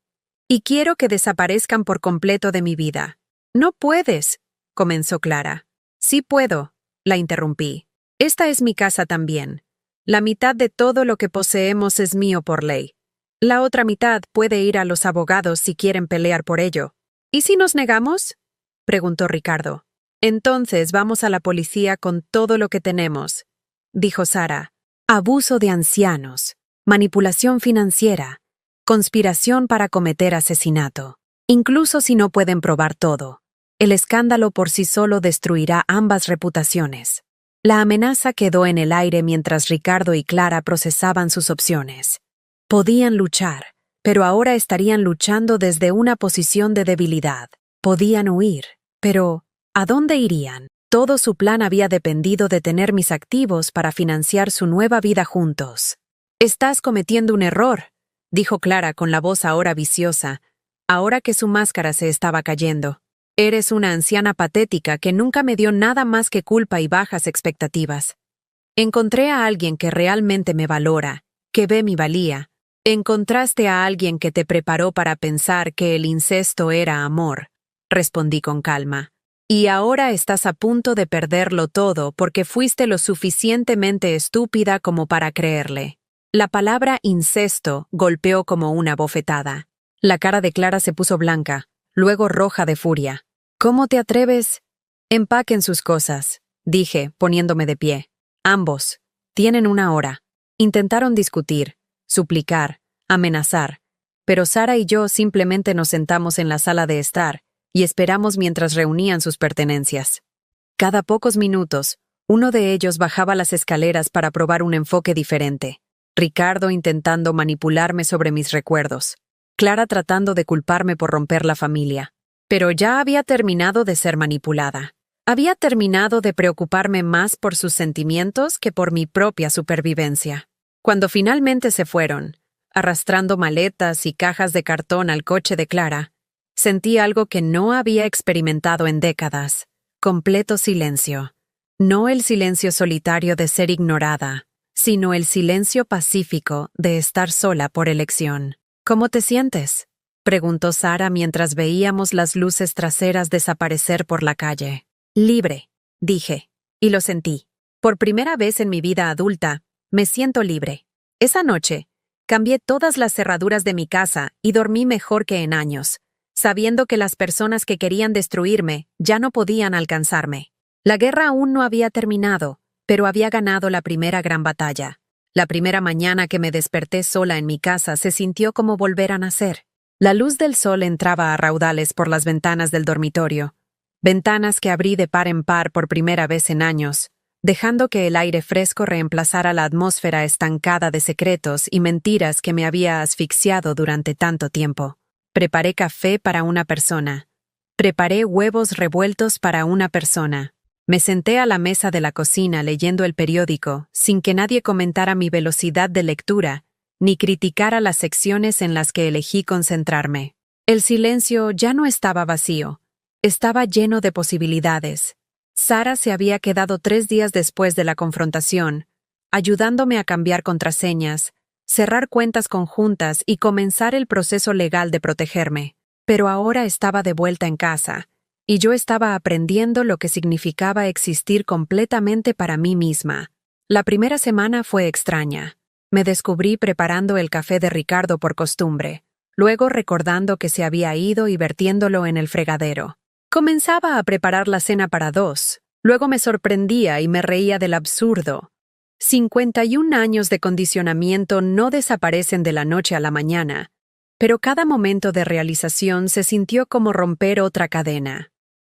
Y quiero que desaparezcan por completo de mi vida». «No puedes», comenzó Clara. «Sí puedo», la interrumpí. «Esta es mi casa también. La mitad de todo lo que poseemos es mío por ley. La otra mitad puede ir a los abogados si quieren pelear por ello». «¿Y si nos negamos?», preguntó Ricardo. «Entonces vamos a la policía con todo lo que tenemos», dijo Sara. «Abuso de ancianos, manipulación financiera, conspiración para cometer asesinato. Incluso si no pueden probar todo, el escándalo por sí solo destruirá ambas reputaciones». La amenaza quedó en el aire mientras Ricardo y Clara procesaban sus opciones. Podían luchar, pero ahora estarían luchando desde una posición de debilidad. Podían huir, pero ¿a dónde irían? Todo su plan había dependido de tener mis activos para financiar su nueva vida juntos. «Estás cometiendo un error», dijo Clara con la voz ahora viciosa, ahora que su máscara se estaba cayendo. Eres una anciana patética que nunca me dio nada más que culpa y bajas expectativas. Encontré a alguien que realmente me valora, que ve mi valía. Encontraste a alguien que te preparó para pensar que el incesto era amor, respondí con calma. Y ahora estás a punto de perderlo todo porque fuiste lo suficientemente estúpida como para creerle. La palabra incesto golpeó como una bofetada. La cara de Clara se puso blanca, luego roja de furia. ¿Cómo te atreves? Empaquen sus cosas, dije, poniéndome de pie. Ambos. Tienen 1 hora. Intentaron discutir, suplicar, amenazar, pero Sara y yo simplemente nos sentamos en la sala de estar y esperamos mientras reunían sus pertenencias. Cada pocos minutos, uno de ellos bajaba las escaleras para probar un enfoque diferente. Ricardo intentando manipularme sobre mis recuerdos. Clara tratando de culparme por romper la familia. Pero ya había terminado de ser manipulada. Había terminado de preocuparme más por sus sentimientos que por mi propia supervivencia. Cuando finalmente se fueron, arrastrando maletas y cajas de cartón al coche de Clara, sentí algo que no había experimentado en décadas. Completo silencio. No el silencio solitario de ser ignorada, sino el silencio pacífico de estar sola por elección. ¿Cómo te sientes?, preguntó Sara mientras veíamos las luces traseras desaparecer por la calle. Libre, dije, y lo sentí. Por primera vez en mi vida adulta, me siento libre. Esa noche, cambié todas las cerraduras de mi casa y dormí mejor que en años, sabiendo que las personas que querían destruirme ya no podían alcanzarme. La guerra aún no había terminado, pero había ganado la primera gran batalla. La primera mañana que me desperté sola en mi casa se sintió como volver a nacer. La luz del sol entraba a raudales por las ventanas del dormitorio, ventanas que abrí de par en par por primera vez en años, dejando que el aire fresco reemplazara la atmósfera estancada de secretos y mentiras que me había asfixiado durante tanto tiempo. Preparé café para una persona. Preparé huevos revueltos para una persona. Me senté a la mesa de la cocina leyendo el periódico, sin que nadie comentara mi velocidad de lectura, ni criticara las secciones en las que elegí concentrarme. El silencio ya no estaba vacío, estaba lleno de posibilidades. Sara se había quedado 3 días después de la confrontación, ayudándome a cambiar contraseñas, cerrar cuentas conjuntas y comenzar el proceso legal de protegerme. Pero ahora estaba de vuelta en casa, y yo estaba aprendiendo lo que significaba existir completamente para mí misma. La primera semana fue extraña. Me descubrí preparando el café de Ricardo por costumbre, luego recordando que se había ido y vertiéndolo en el fregadero. Comenzaba a preparar la cena para 2, luego me sorprendía y me reía del absurdo. 51 años de condicionamiento no desaparecen de la noche a la mañana, pero cada momento de realización se sintió como romper otra cadena.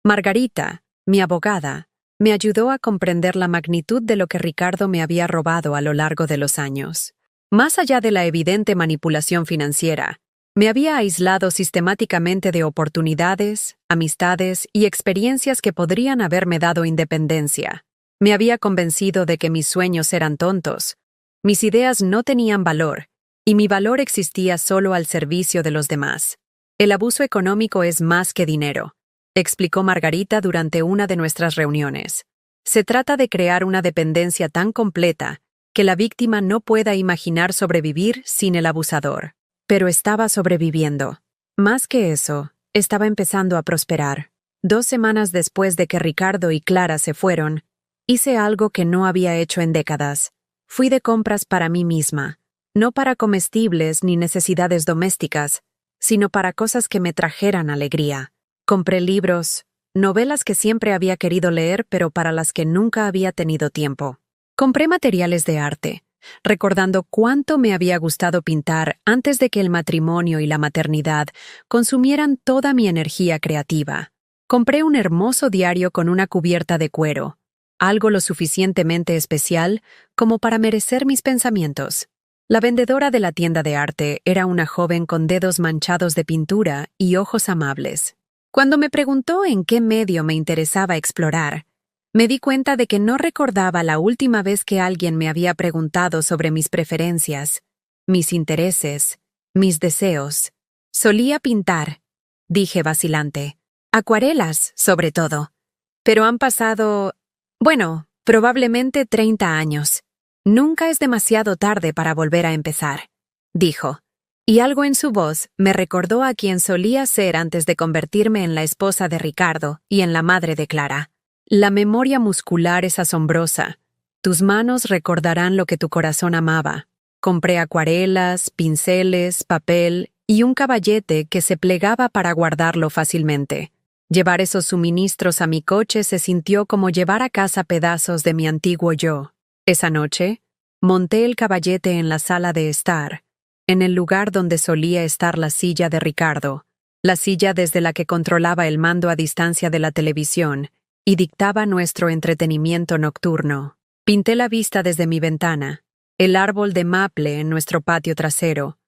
Margarita, mi abogada, me ayudó a comprender la magnitud de lo que Ricardo me había robado a lo largo de los años. Más allá de la evidente manipulación financiera, me había aislado sistemáticamente de oportunidades, amistades y experiencias que podrían haberme dado independencia. Me había convencido de que mis sueños eran tontos, mis ideas no tenían valor, y mi valor existía solo al servicio de los demás. El abuso económico es más que dinero, explicó Margarita durante una de nuestras reuniones. Se trata de crear una dependencia tan completa que la víctima no pueda imaginar sobrevivir sin el abusador. Pero estaba sobreviviendo. Más que eso, estaba empezando a prosperar. 2 semanas después de que Ricardo y Clara se fueron, hice algo que no había hecho en décadas. Fui de compras para mí misma, no para comestibles ni necesidades domésticas, sino para cosas que me trajeran alegría. Compré libros, novelas que siempre había querido leer pero para las que nunca había tenido tiempo. Compré materiales de arte, recordando cuánto me había gustado pintar antes de que el matrimonio y la maternidad consumieran toda mi energía creativa. Compré un hermoso diario con una cubierta de cuero, algo lo suficientemente especial como para merecer mis pensamientos. La vendedora de la tienda de arte era una joven con dedos manchados de pintura y ojos amables. Cuando me preguntó en qué medio me interesaba explorar, me di cuenta de que no recordaba la última vez que alguien me había preguntado sobre mis preferencias, mis intereses, mis deseos. Solía pintar, dije vacilante. Acuarelas, sobre todo. Pero han pasado, bueno, probablemente 30 años. Nunca es demasiado tarde para volver a empezar, dijo. Y algo en su voz me recordó a quien solía ser antes de convertirme en la esposa de Ricardo y en la madre de Clara. La memoria muscular es asombrosa. Tus manos recordarán lo que tu corazón amaba. Compré acuarelas, pinceles, papel y un caballete que se plegaba para guardarlo fácilmente. Llevar esos suministros a mi coche se sintió como llevar a casa pedazos de mi antiguo yo. Esa noche, monté el caballete en la sala de estar, en el lugar donde solía estar la silla de Ricardo, la silla desde la que controlaba el mando a distancia de la televisión y dictaba nuestro entretenimiento nocturno. Pinté la vista desde mi ventana, el árbol de maple en nuestro patio trasero,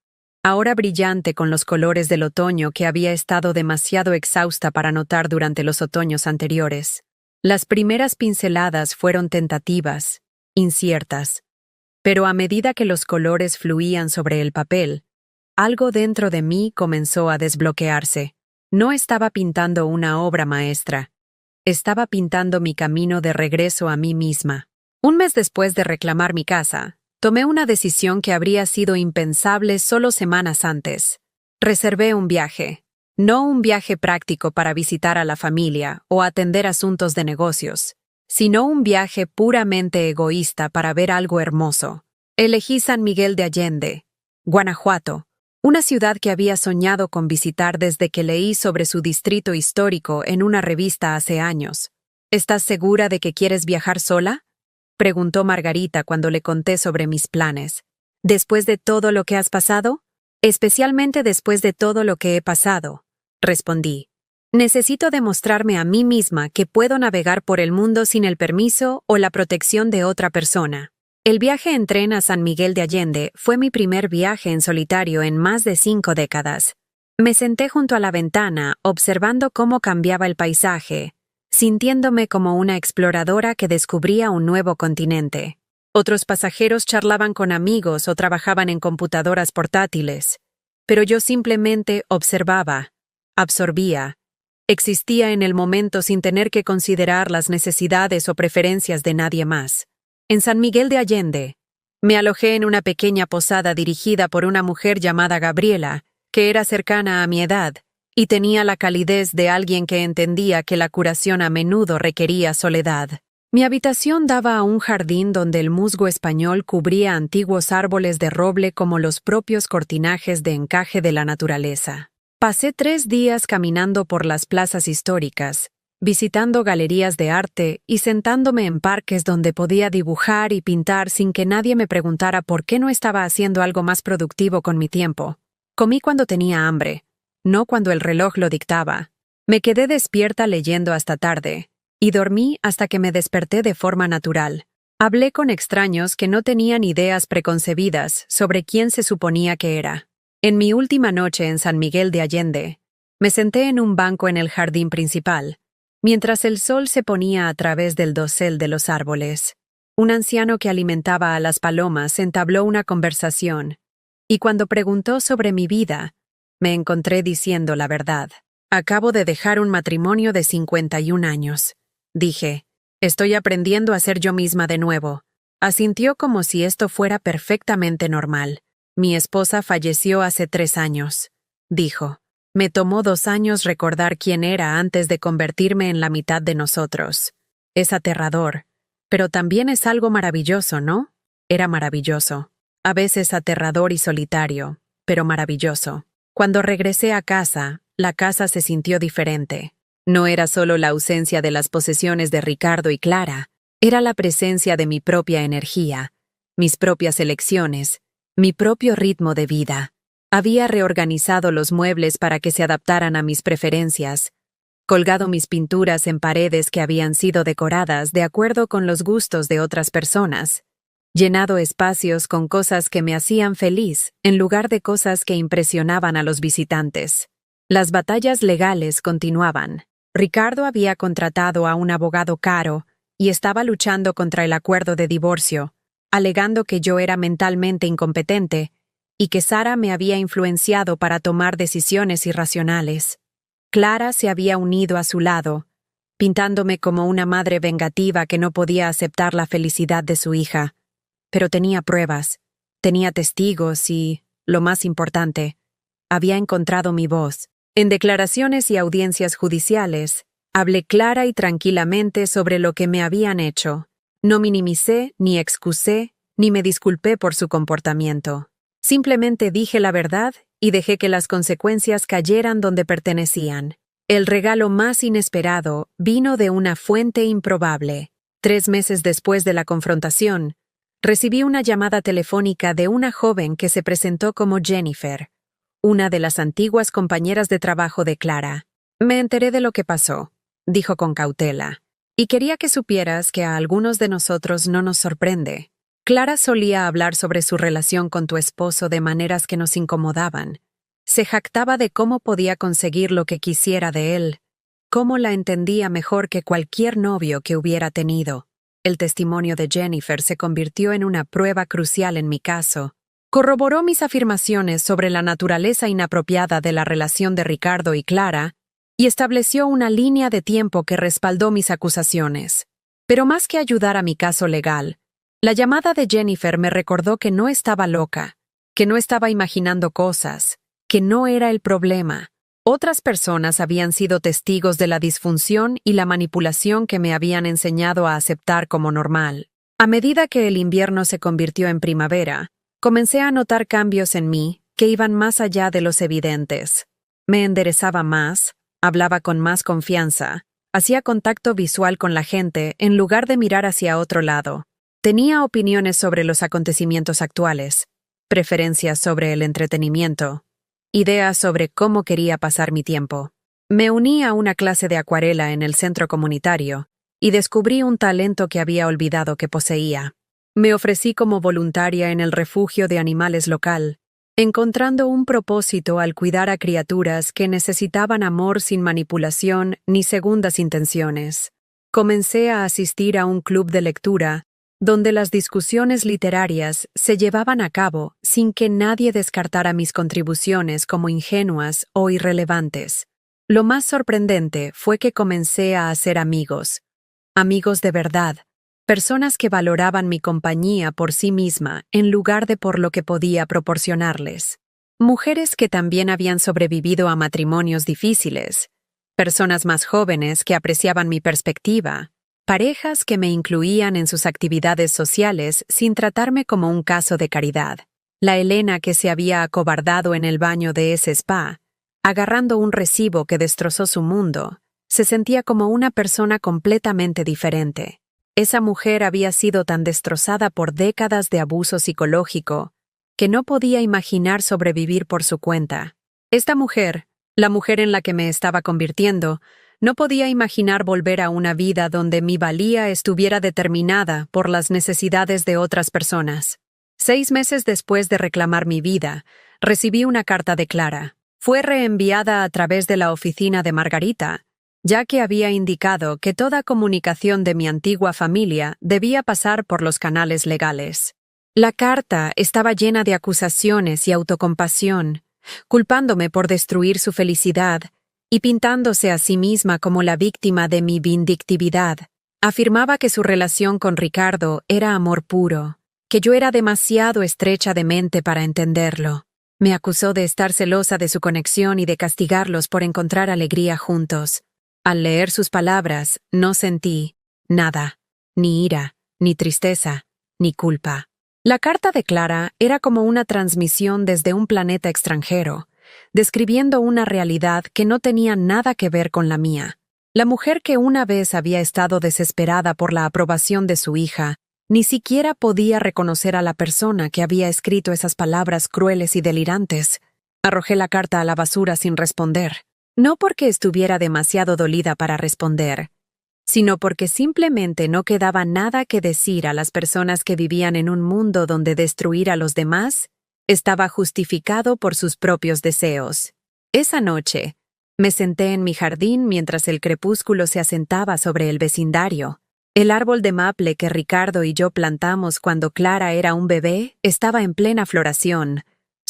ahora brillante con los colores del otoño que había estado demasiado exhausta para notar durante los otoños anteriores. Las primeras pinceladas fueron tentativas, inciertas, pero a medida que los colores fluían sobre el papel, algo dentro de mí comenzó a desbloquearse. No estaba pintando una obra maestra, estaba pintando mi camino de regreso a mí misma. Un mes después de reclamar mi casa, tomé una decisión que habría sido impensable solo semanas antes. Reservé un viaje. No un viaje práctico para visitar a la familia o atender asuntos de negocios, sino un viaje puramente egoísta para ver algo hermoso. Elegí San Miguel de Allende, Guanajuato, una ciudad que había soñado con visitar desde que leí sobre su distrito histórico en una revista hace años. ¿Estás segura de que quieres viajar sola?, preguntó Margarita cuando le conté sobre mis planes. ¿Después de todo lo que has pasado? Especialmente después de todo lo que he pasado, respondí. Necesito demostrarme a mí misma que puedo navegar por el mundo sin el permiso o la protección de otra persona. El viaje en tren a San Miguel de Allende fue mi primer viaje en solitario en más de 5 décadas. Me senté junto a la ventana, observando cómo cambiaba el paisaje, sintiéndome como una exploradora que descubría un nuevo continente. Otros pasajeros charlaban con amigos o trabajaban en computadoras portátiles, pero yo simplemente observaba, absorbía, existía en el momento sin tener que considerar las necesidades o preferencias de nadie más. En San Miguel de Allende, me alojé en una pequeña posada dirigida por una mujer llamada Gabriela, que era cercana a mi edad, y tenía la calidez de alguien que entendía que la curación a menudo requería soledad. Mi habitación daba a un jardín donde el musgo español cubría antiguos árboles de roble como los propios cortinajes de encaje de la naturaleza. Pasé 3 días caminando por las plazas históricas, visitando galerías de arte y sentándome en parques donde podía dibujar y pintar sin que nadie me preguntara por qué no estaba haciendo algo más productivo con mi tiempo. Comí cuando tenía hambre, no cuando el reloj lo dictaba. Me quedé despierta leyendo hasta tarde, y dormí hasta que me desperté de forma natural. Hablé con extraños que no tenían ideas preconcebidas sobre quién se suponía que era. En mi última noche en San Miguel de Allende, me senté en un banco en el jardín principal, mientras el sol se ponía a través del dosel de los árboles. Un anciano que alimentaba a las palomas entabló una conversación, y cuando preguntó sobre mi vida, me encontré diciendo la verdad. Acabo de dejar un matrimonio de 51 años. Dije, estoy aprendiendo a ser yo misma de nuevo. Asintió como si esto fuera perfectamente normal. Mi esposa falleció hace 3 años. Dijo, me tomó 2 años recordar quién era antes de convertirme en la mitad de nosotros. Es aterrador, pero también es algo maravilloso, ¿no? Era maravilloso. A veces aterrador y solitario, pero maravilloso. Cuando regresé a casa, la casa se sintió diferente. No era solo la ausencia de las posesiones de Ricardo y Clara, era la presencia de mi propia energía, mis propias elecciones, mi propio ritmo de vida. Había reorganizado los muebles para que se adaptaran a mis preferencias, colgado mis pinturas en paredes que habían sido decoradas de acuerdo con los gustos de otras personas, llenado espacios con cosas que me hacían feliz en lugar de cosas que impresionaban a los visitantes. Las batallas legales continuaban. Ricardo había contratado a un abogado caro y estaba luchando contra el acuerdo de divorcio, alegando que yo era mentalmente incompetente y que Sara me había influenciado para tomar decisiones irracionales. Clara se había unido a su lado, pintándome como una madre vengativa que no podía aceptar la felicidad de su hija. Pero tenía pruebas, tenía testigos y, lo más importante, había encontrado mi voz. En declaraciones y audiencias judiciales, hablé clara y tranquilamente sobre lo que me habían hecho. No minimicé, ni excusé, ni me disculpé por su comportamiento. Simplemente dije la verdad y dejé que las consecuencias cayeran donde pertenecían. El regalo más inesperado vino de una fuente improbable. 3 meses después de la confrontación, recibí una llamada telefónica de una joven que se presentó como Jennifer, una de las antiguas compañeras de trabajo de Clara. Me enteré de lo que pasó, dijo con cautela, y quería que supieras que a algunos de nosotros no nos sorprende. Clara solía hablar sobre su relación con tu esposo de maneras que nos incomodaban. Se jactaba de cómo podía conseguir lo que quisiera de él, cómo la entendía mejor que cualquier novio que hubiera tenido. El testimonio de Jennifer se convirtió en una prueba crucial en mi caso. Corroboró mis afirmaciones sobre la naturaleza inapropiada de la relación de Ricardo y Clara y estableció una línea de tiempo que respaldó mis acusaciones. Pero más que ayudar a mi caso legal, la llamada de Jennifer me recordó que no estaba loca, que no estaba imaginando cosas, que no era el problema. Otras personas habían sido testigos de la disfunción y la manipulación que me habían enseñado a aceptar como normal. A medida que el invierno se convirtió en primavera, comencé a notar cambios en mí que iban más allá de los evidentes. Me enderezaba más, hablaba con más confianza, hacía contacto visual con la gente en lugar de mirar hacia otro lado. Tenía opiniones sobre los acontecimientos actuales, preferencias sobre el entretenimiento, ideas sobre cómo quería pasar mi tiempo. Me uní a una clase de acuarela en el centro comunitario y descubrí un talento que había olvidado que poseía. Me ofrecí como voluntaria en el refugio de animales local, encontrando un propósito al cuidar a criaturas que necesitaban amor sin manipulación ni segundas intenciones. Comencé a asistir a un club de lectura, donde las discusiones literarias se llevaban a cabo sin que nadie descartara mis contribuciones como ingenuas o irrelevantes. Lo más sorprendente fue que comencé a hacer amigos de verdad, personas que valoraban mi compañía por sí misma en lugar de por lo que podía proporcionarles. Mujeres que también habían sobrevivido a matrimonios difíciles, personas más jóvenes que apreciaban mi perspectiva, parejas que me incluían en sus actividades sociales sin tratarme como un caso de caridad. La Elena que se había acobardado en el baño de ese spa, agarrando un recibo que destrozó su mundo, se sentía como una persona completamente diferente. Esa mujer había sido tan destrozada por décadas de abuso psicológico que no podía imaginar sobrevivir por su cuenta. Esta mujer, la mujer en la que me estaba convirtiendo, no podía imaginar volver a una vida donde mi valía estuviera determinada por las necesidades de otras personas. 6 meses después de reclamar mi vida, recibí una carta de Clara. Fue reenviada a través de la oficina de Margarita, ya que había indicado que toda comunicación de mi antigua familia debía pasar por los canales legales. La carta estaba llena de acusaciones y autocompasión, culpándome por destruir su felicidad y pintándose a sí misma como la víctima de mi vindictividad. Afirmaba que su relación con Ricardo era amor puro, que yo era demasiado estrecha de mente para entenderlo. Me acusó de estar celosa de su conexión y de castigarlos por encontrar alegría juntos. Al leer sus palabras, no sentí nada, ni ira, ni tristeza, ni culpa. La carta de Clara era como una transmisión desde un planeta extranjero, describiendo una realidad que no tenía nada que ver con la mía. La mujer que una vez había estado desesperada por la aprobación de su hija, ni siquiera podía reconocer a la persona que había escrito esas palabras crueles y delirantes. Arrojé la carta a la basura sin responder, no porque estuviera demasiado dolida para responder, sino porque simplemente no quedaba nada que decir a las personas que vivían en un mundo donde destruir a los demás estaba justificado por sus propios deseos. Esa noche, me senté en mi jardín mientras el crepúsculo se asentaba sobre el vecindario. El árbol de maple que Ricardo y yo plantamos cuando Clara era un bebé estaba en plena floración,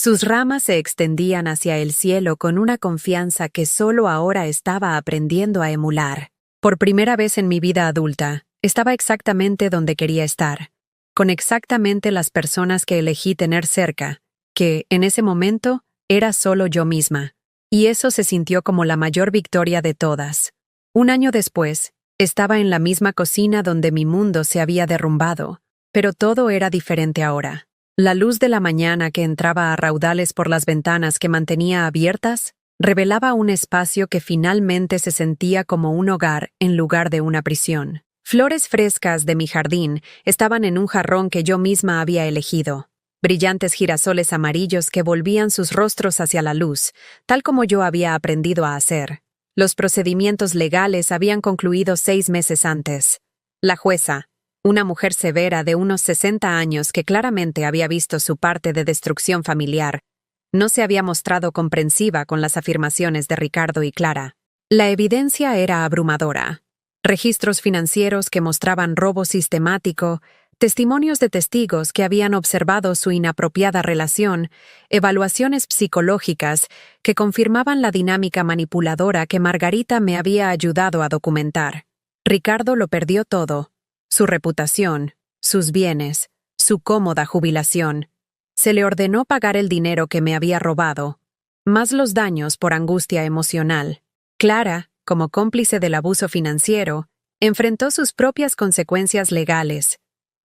Sus ramas se extendían hacia el cielo con una confianza que solo ahora estaba aprendiendo a emular. Por primera vez en mi vida adulta, estaba exactamente donde quería estar, con exactamente las personas que elegí tener cerca, que, en ese momento, era solo yo misma. Y eso se sintió como la mayor victoria de todas. Un año después, estaba en la misma cocina donde mi mundo se había derrumbado, pero todo era diferente ahora. La luz de la mañana que entraba a raudales por las ventanas que mantenía abiertas revelaba un espacio que finalmente se sentía como un hogar en lugar de una prisión. Flores frescas de mi jardín estaban en un jarrón que yo misma había elegido. Brillantes girasoles amarillos que volvían sus rostros hacia la luz, tal como yo había aprendido a hacer. Los procedimientos legales habían concluido 6 meses antes. La jueza, una mujer severa de unos 60 años que claramente había visto su parte de destrucción familiar, no se había mostrado comprensiva con las afirmaciones de Ricardo y Clara. La evidencia era abrumadora. Registros financieros que mostraban robo sistemático, testimonios de testigos que habían observado su inapropiada relación, evaluaciones psicológicas que confirmaban la dinámica manipuladora que Margarita me había ayudado a documentar. Ricardo lo perdió todo. Su reputación, sus bienes, su cómoda jubilación. Se le ordenó pagar el dinero que me había robado, más los daños por angustia emocional. Clara, como cómplice del abuso financiero, enfrentó sus propias consecuencias legales.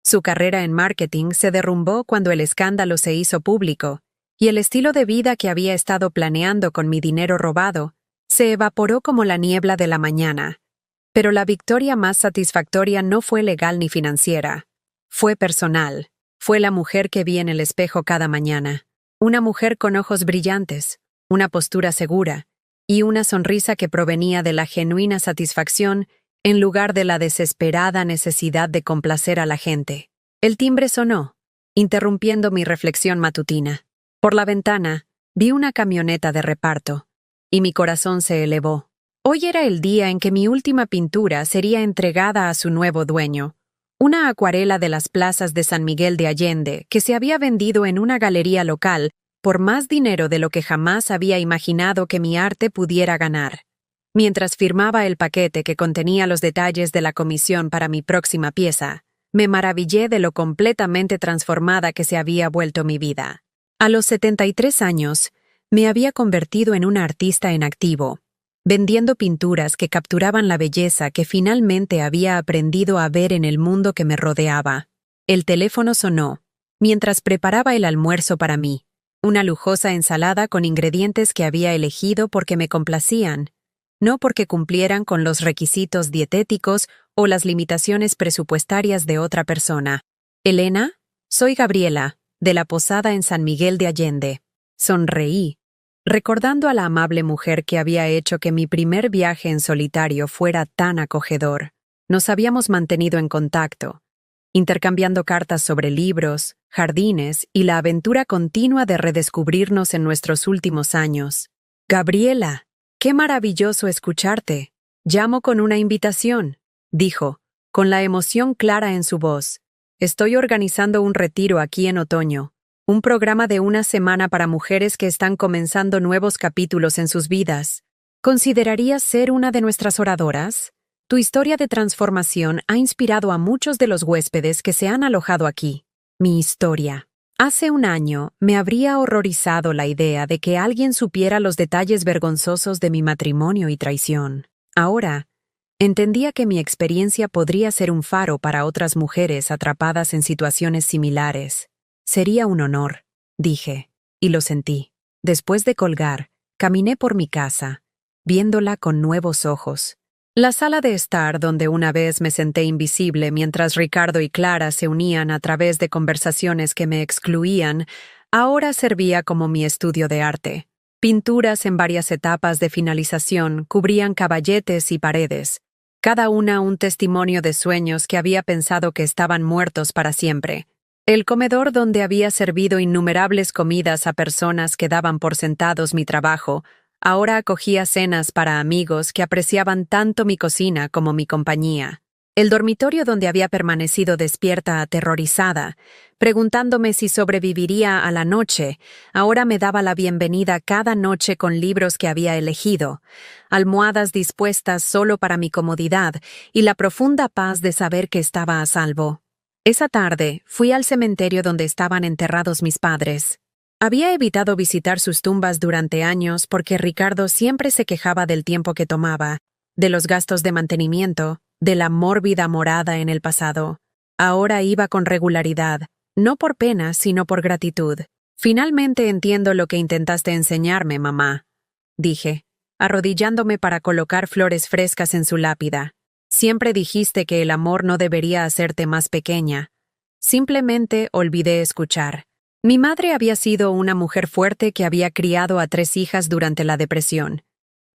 Su carrera en marketing se derrumbó cuando el escándalo se hizo público, y el estilo de vida que había estado planeando con mi dinero robado se evaporó como la niebla de la mañana. Pero la victoria más satisfactoria no fue legal ni financiera. Fue personal. Fue la mujer que vi en el espejo cada mañana. Una mujer con ojos brillantes, una postura segura, y una sonrisa que provenía de la genuina satisfacción en lugar de la desesperada necesidad de complacer a la gente. El timbre sonó, interrumpiendo mi reflexión matutina. Por la ventana, vi una camioneta de reparto, y mi corazón se elevó. Hoy era el día en que mi última pintura sería entregada a su nuevo dueño, una acuarela de las plazas de San Miguel de Allende que se había vendido en una galería local por más dinero de lo que jamás había imaginado que mi arte pudiera ganar. Mientras firmaba el paquete que contenía los detalles de la comisión para mi próxima pieza, me maravillé de lo completamente transformada que se había vuelto mi vida. A los 73 años, me había convertido en una artista en activo, vendiendo pinturas que capturaban la belleza que finalmente había aprendido a ver en el mundo que me rodeaba. El teléfono sonó, mientras preparaba el almuerzo para mí, una lujosa ensalada con ingredientes que había elegido porque me complacían, no porque cumplieran con los requisitos dietéticos o las limitaciones presupuestarias de otra persona. «Elena, soy Gabriela, de la posada en San Miguel de Allende». Sonreí, recordando a la amable mujer que había hecho que mi primer viaje en solitario fuera tan acogedor. Nos habíamos mantenido en contacto, intercambiando cartas sobre libros, jardines y la aventura continua de redescubrirnos en nuestros últimos años. «Gabriela, qué maravilloso escucharte. Llamo con una invitación», dijo, con la emoción clara en su voz. «Estoy organizando un retiro aquí en otoño. Un programa de una semana para mujeres que están comenzando nuevos capítulos en sus vidas. ¿Considerarías ser una de nuestras oradoras? Tu historia de transformación ha inspirado a muchos de los huéspedes que se han alojado aquí. Mi historia. Hace un año me habría horrorizado la idea de que alguien supiera los detalles vergonzosos de mi matrimonio y traición. Ahora, entendía que mi experiencia podría ser un faro para otras mujeres atrapadas en situaciones similares. Sería un honor, dije, y lo sentí. Después de colgar, caminé por mi casa, viéndola con nuevos ojos. La sala de estar donde una vez me senté invisible mientras Ricardo y Clara se unían a través de conversaciones que me excluían, ahora servía como mi estudio de arte. Pinturas en varias etapas de finalización cubrían caballetes y paredes, cada una un testimonio de sueños que había pensado que estaban muertos para siempre. El comedor donde había servido innumerables comidas a personas que daban por sentados mi trabajo, ahora acogía cenas para amigos que apreciaban tanto mi cocina como mi compañía. El dormitorio donde había permanecido despierta aterrorizada, preguntándome si sobreviviría a la noche, ahora me daba la bienvenida cada noche con libros que había elegido, almohadas dispuestas solo para mi comodidad y la profunda paz de saber que estaba a salvo. Esa tarde fui al cementerio donde estaban enterrados mis padres. Había evitado visitar sus tumbas durante años porque Ricardo siempre se quejaba del tiempo que tomaba, de los gastos de mantenimiento, de la mórbida morada en el pasado. Ahora iba con regularidad, no por pena, sino por gratitud. Finalmente entiendo lo que intentaste enseñarme, mamá, dije, arrodillándome para colocar flores frescas en su lápida. Siempre dijiste que el amor no debería hacerte más pequeña. Simplemente olvidé escuchar. Mi madre había sido una mujer fuerte que había criado a 3 hijas durante la depresión,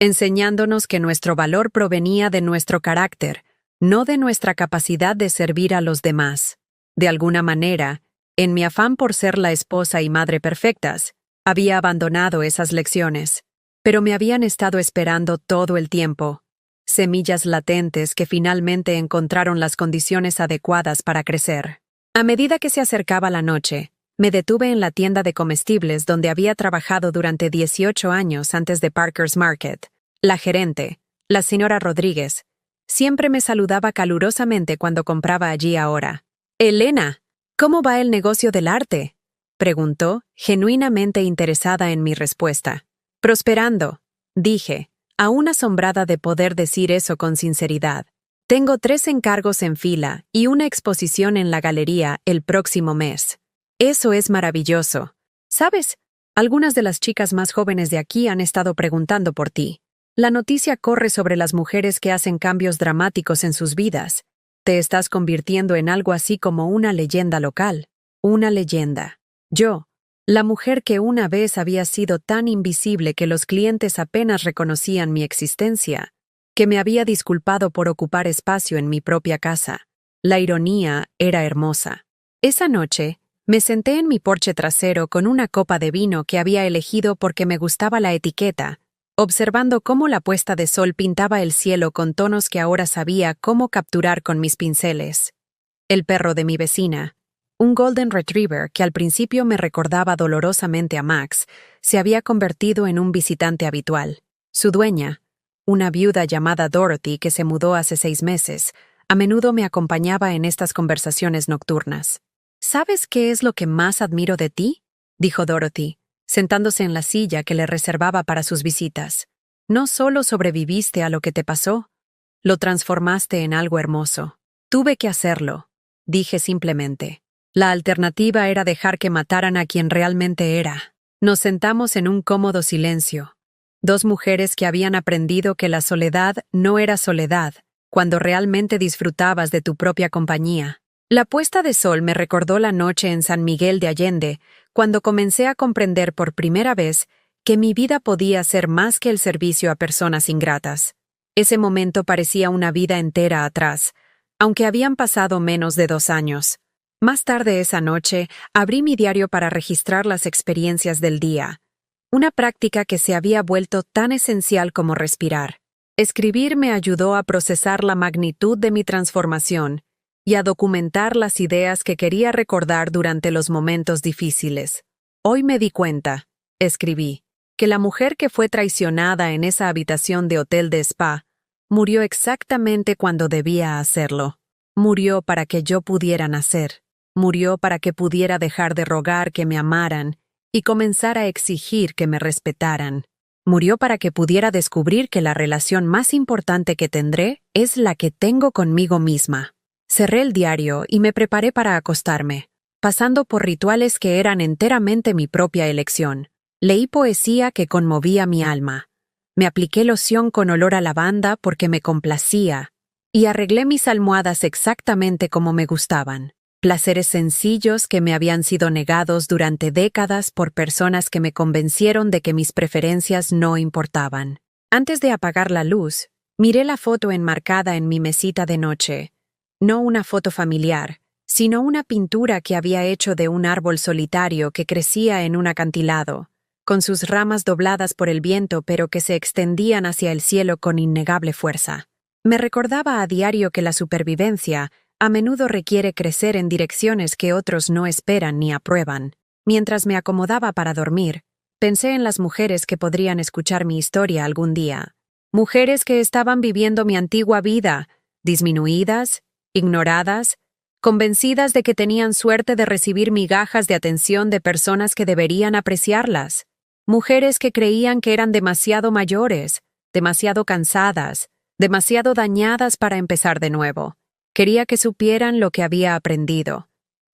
enseñándonos que nuestro valor provenía de nuestro carácter, no de nuestra capacidad de servir a los demás. De alguna manera, en mi afán por ser la esposa y madre perfectas, había abandonado esas lecciones, pero me habían estado esperando todo el tiempo, semillas latentes que finalmente encontraron las condiciones adecuadas para crecer. A medida que se acercaba la noche, me detuve en la tienda de comestibles donde había trabajado durante 18 años antes de Parker's Market. La gerente, la señora Rodríguez, siempre me saludaba calurosamente cuando compraba allí ahora. «Elena, ¿cómo va el negocio del arte?», preguntó, genuinamente interesada en mi respuesta. «Prosperando», dije, aún asombrada de poder decir eso con sinceridad. «Tengo 3 encargos en fila y una exposición en la galería el próximo mes. Eso es maravilloso. ¿Sabes? Algunas de las chicas más jóvenes de aquí han estado preguntando por ti. La noticia corre sobre las mujeres que hacen cambios dramáticos en sus vidas. Te estás convirtiendo en algo así como una leyenda local. Una leyenda. Yo, la mujer que una vez había sido tan invisible que los clientes apenas reconocían mi existencia, que me había disculpado por ocupar espacio en mi propia casa. La ironía era hermosa. Esa noche, me senté en mi porche trasero con una copa de vino que había elegido porque me gustaba la etiqueta, observando cómo la puesta de sol pintaba el cielo con tonos que ahora sabía cómo capturar con mis pinceles. El perro de mi vecina, un Golden Retriever que al principio me recordaba dolorosamente a Max, se había convertido en un visitante habitual. Su dueña, una viuda llamada Dorothy que se mudó hace 6 meses, a menudo me acompañaba en estas conversaciones nocturnas. «¿Sabes qué es lo que más admiro de ti?», dijo Dorothy, sentándose en la silla que le reservaba para sus visitas. «No solo sobreviviste a lo que te pasó, lo transformaste en algo hermoso». «Tuve que hacerlo», dije simplemente. La alternativa era dejar que mataran a quien realmente era. Nos sentamos en un cómodo silencio. 2 mujeres que habían aprendido que la soledad no era soledad, cuando realmente disfrutabas de tu propia compañía. La puesta de sol me recordó la noche en San Miguel de Allende, cuando comencé a comprender por primera vez que mi vida podía ser más que el servicio a personas ingratas. Ese momento parecía una vida entera atrás, aunque habían pasado menos de 2 años. Más tarde esa noche, abrí mi diario para registrar las experiencias del día, una práctica que se había vuelto tan esencial como respirar. Escribir me ayudó a procesar la magnitud de mi transformación y a documentar las ideas que quería recordar durante los momentos difíciles. «Hoy me di cuenta», escribí, «que la mujer que fue traicionada en esa habitación de hotel de spa murió exactamente cuando debía hacerlo. Murió para que yo pudiera nacer. Murió para que pudiera dejar de rogar que me amaran y comenzar a exigir que me respetaran. Murió para que pudiera descubrir que la relación más importante que tendré es la que tengo conmigo misma». Cerré el diario y me preparé para acostarme, pasando por rituales que eran enteramente mi propia elección. Leí poesía que conmovía mi alma. Me apliqué loción con olor a lavanda porque me complacía, y arreglé mis almohadas exactamente como me gustaban. Placeres sencillos que me habían sido negados durante décadas por personas que me convencieron de que mis preferencias no importaban. Antes de apagar la luz, miré la foto enmarcada en mi mesita de noche. No una foto familiar, sino una pintura que había hecho de un árbol solitario que crecía en un acantilado, con sus ramas dobladas por el viento pero que se extendían hacia el cielo con innegable fuerza. Me recordaba a diario que la supervivencia a menudo requiere crecer en direcciones que otros no esperan ni aprueban. Mientras me acomodaba para dormir, pensé en las mujeres que podrían escuchar mi historia algún día. Mujeres que estaban viviendo mi antigua vida, disminuidas, ignoradas, convencidas de que tenían suerte de recibir migajas de atención de personas que deberían apreciarlas. Mujeres que creían que eran demasiado mayores, demasiado cansadas, demasiado dañadas para empezar de nuevo. Quería que supieran lo que había aprendido,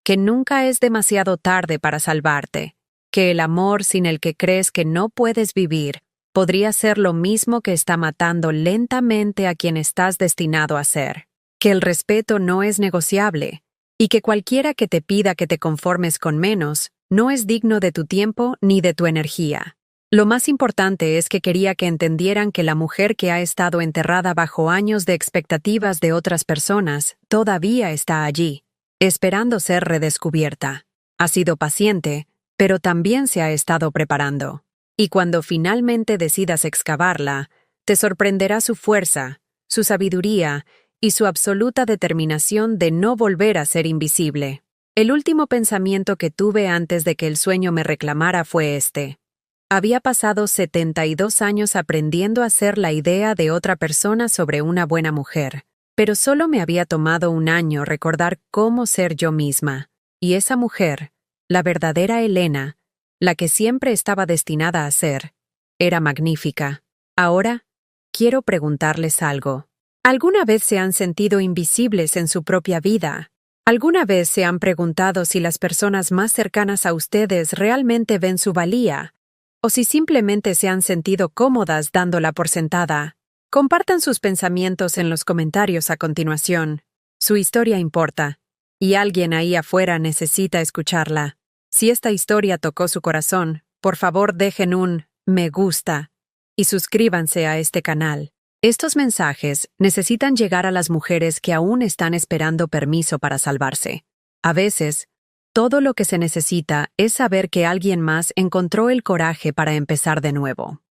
que nunca es demasiado tarde para salvarte, que el amor sin el que crees que no puedes vivir podría ser lo mismo que está matando lentamente a quien estás destinado a ser, que el respeto no es negociable, y que cualquiera que te pida que te conformes con menos no es digno de tu tiempo ni de tu energía. Lo más importante es que quería que entendieran que la mujer que ha estado enterrada bajo años de expectativas de otras personas todavía está allí, esperando ser redescubierta. Ha sido paciente, pero también se ha estado preparando. Y cuando finalmente decidas excavarla, te sorprenderá su fuerza, su sabiduría y su absoluta determinación de no volver a ser invisible. El último pensamiento que tuve antes de que el sueño me reclamara fue este. Había pasado 72 años aprendiendo a ser la idea de otra persona sobre una buena mujer, pero solo me había tomado un año recordar cómo ser yo misma. Y esa mujer, la verdadera Elena, la que siempre estaba destinada a ser, era magnífica. Ahora, quiero preguntarles algo. ¿Alguna vez se han sentido invisibles en su propia vida? ¿Alguna vez se han preguntado si las personas más cercanas a ustedes realmente ven su valía? ¿O si simplemente se han sentido cómodas dándola por sentada? Compartan sus pensamientos en los comentarios a continuación. Su historia importa, y alguien ahí afuera necesita escucharla. Si esta historia tocó su corazón, por favor dejen un me gusta y suscríbanse a este canal. Estos mensajes necesitan llegar a las mujeres que aún están esperando permiso para salvarse. A veces, todo lo que se necesita es saber que alguien más encontró el coraje para empezar de nuevo.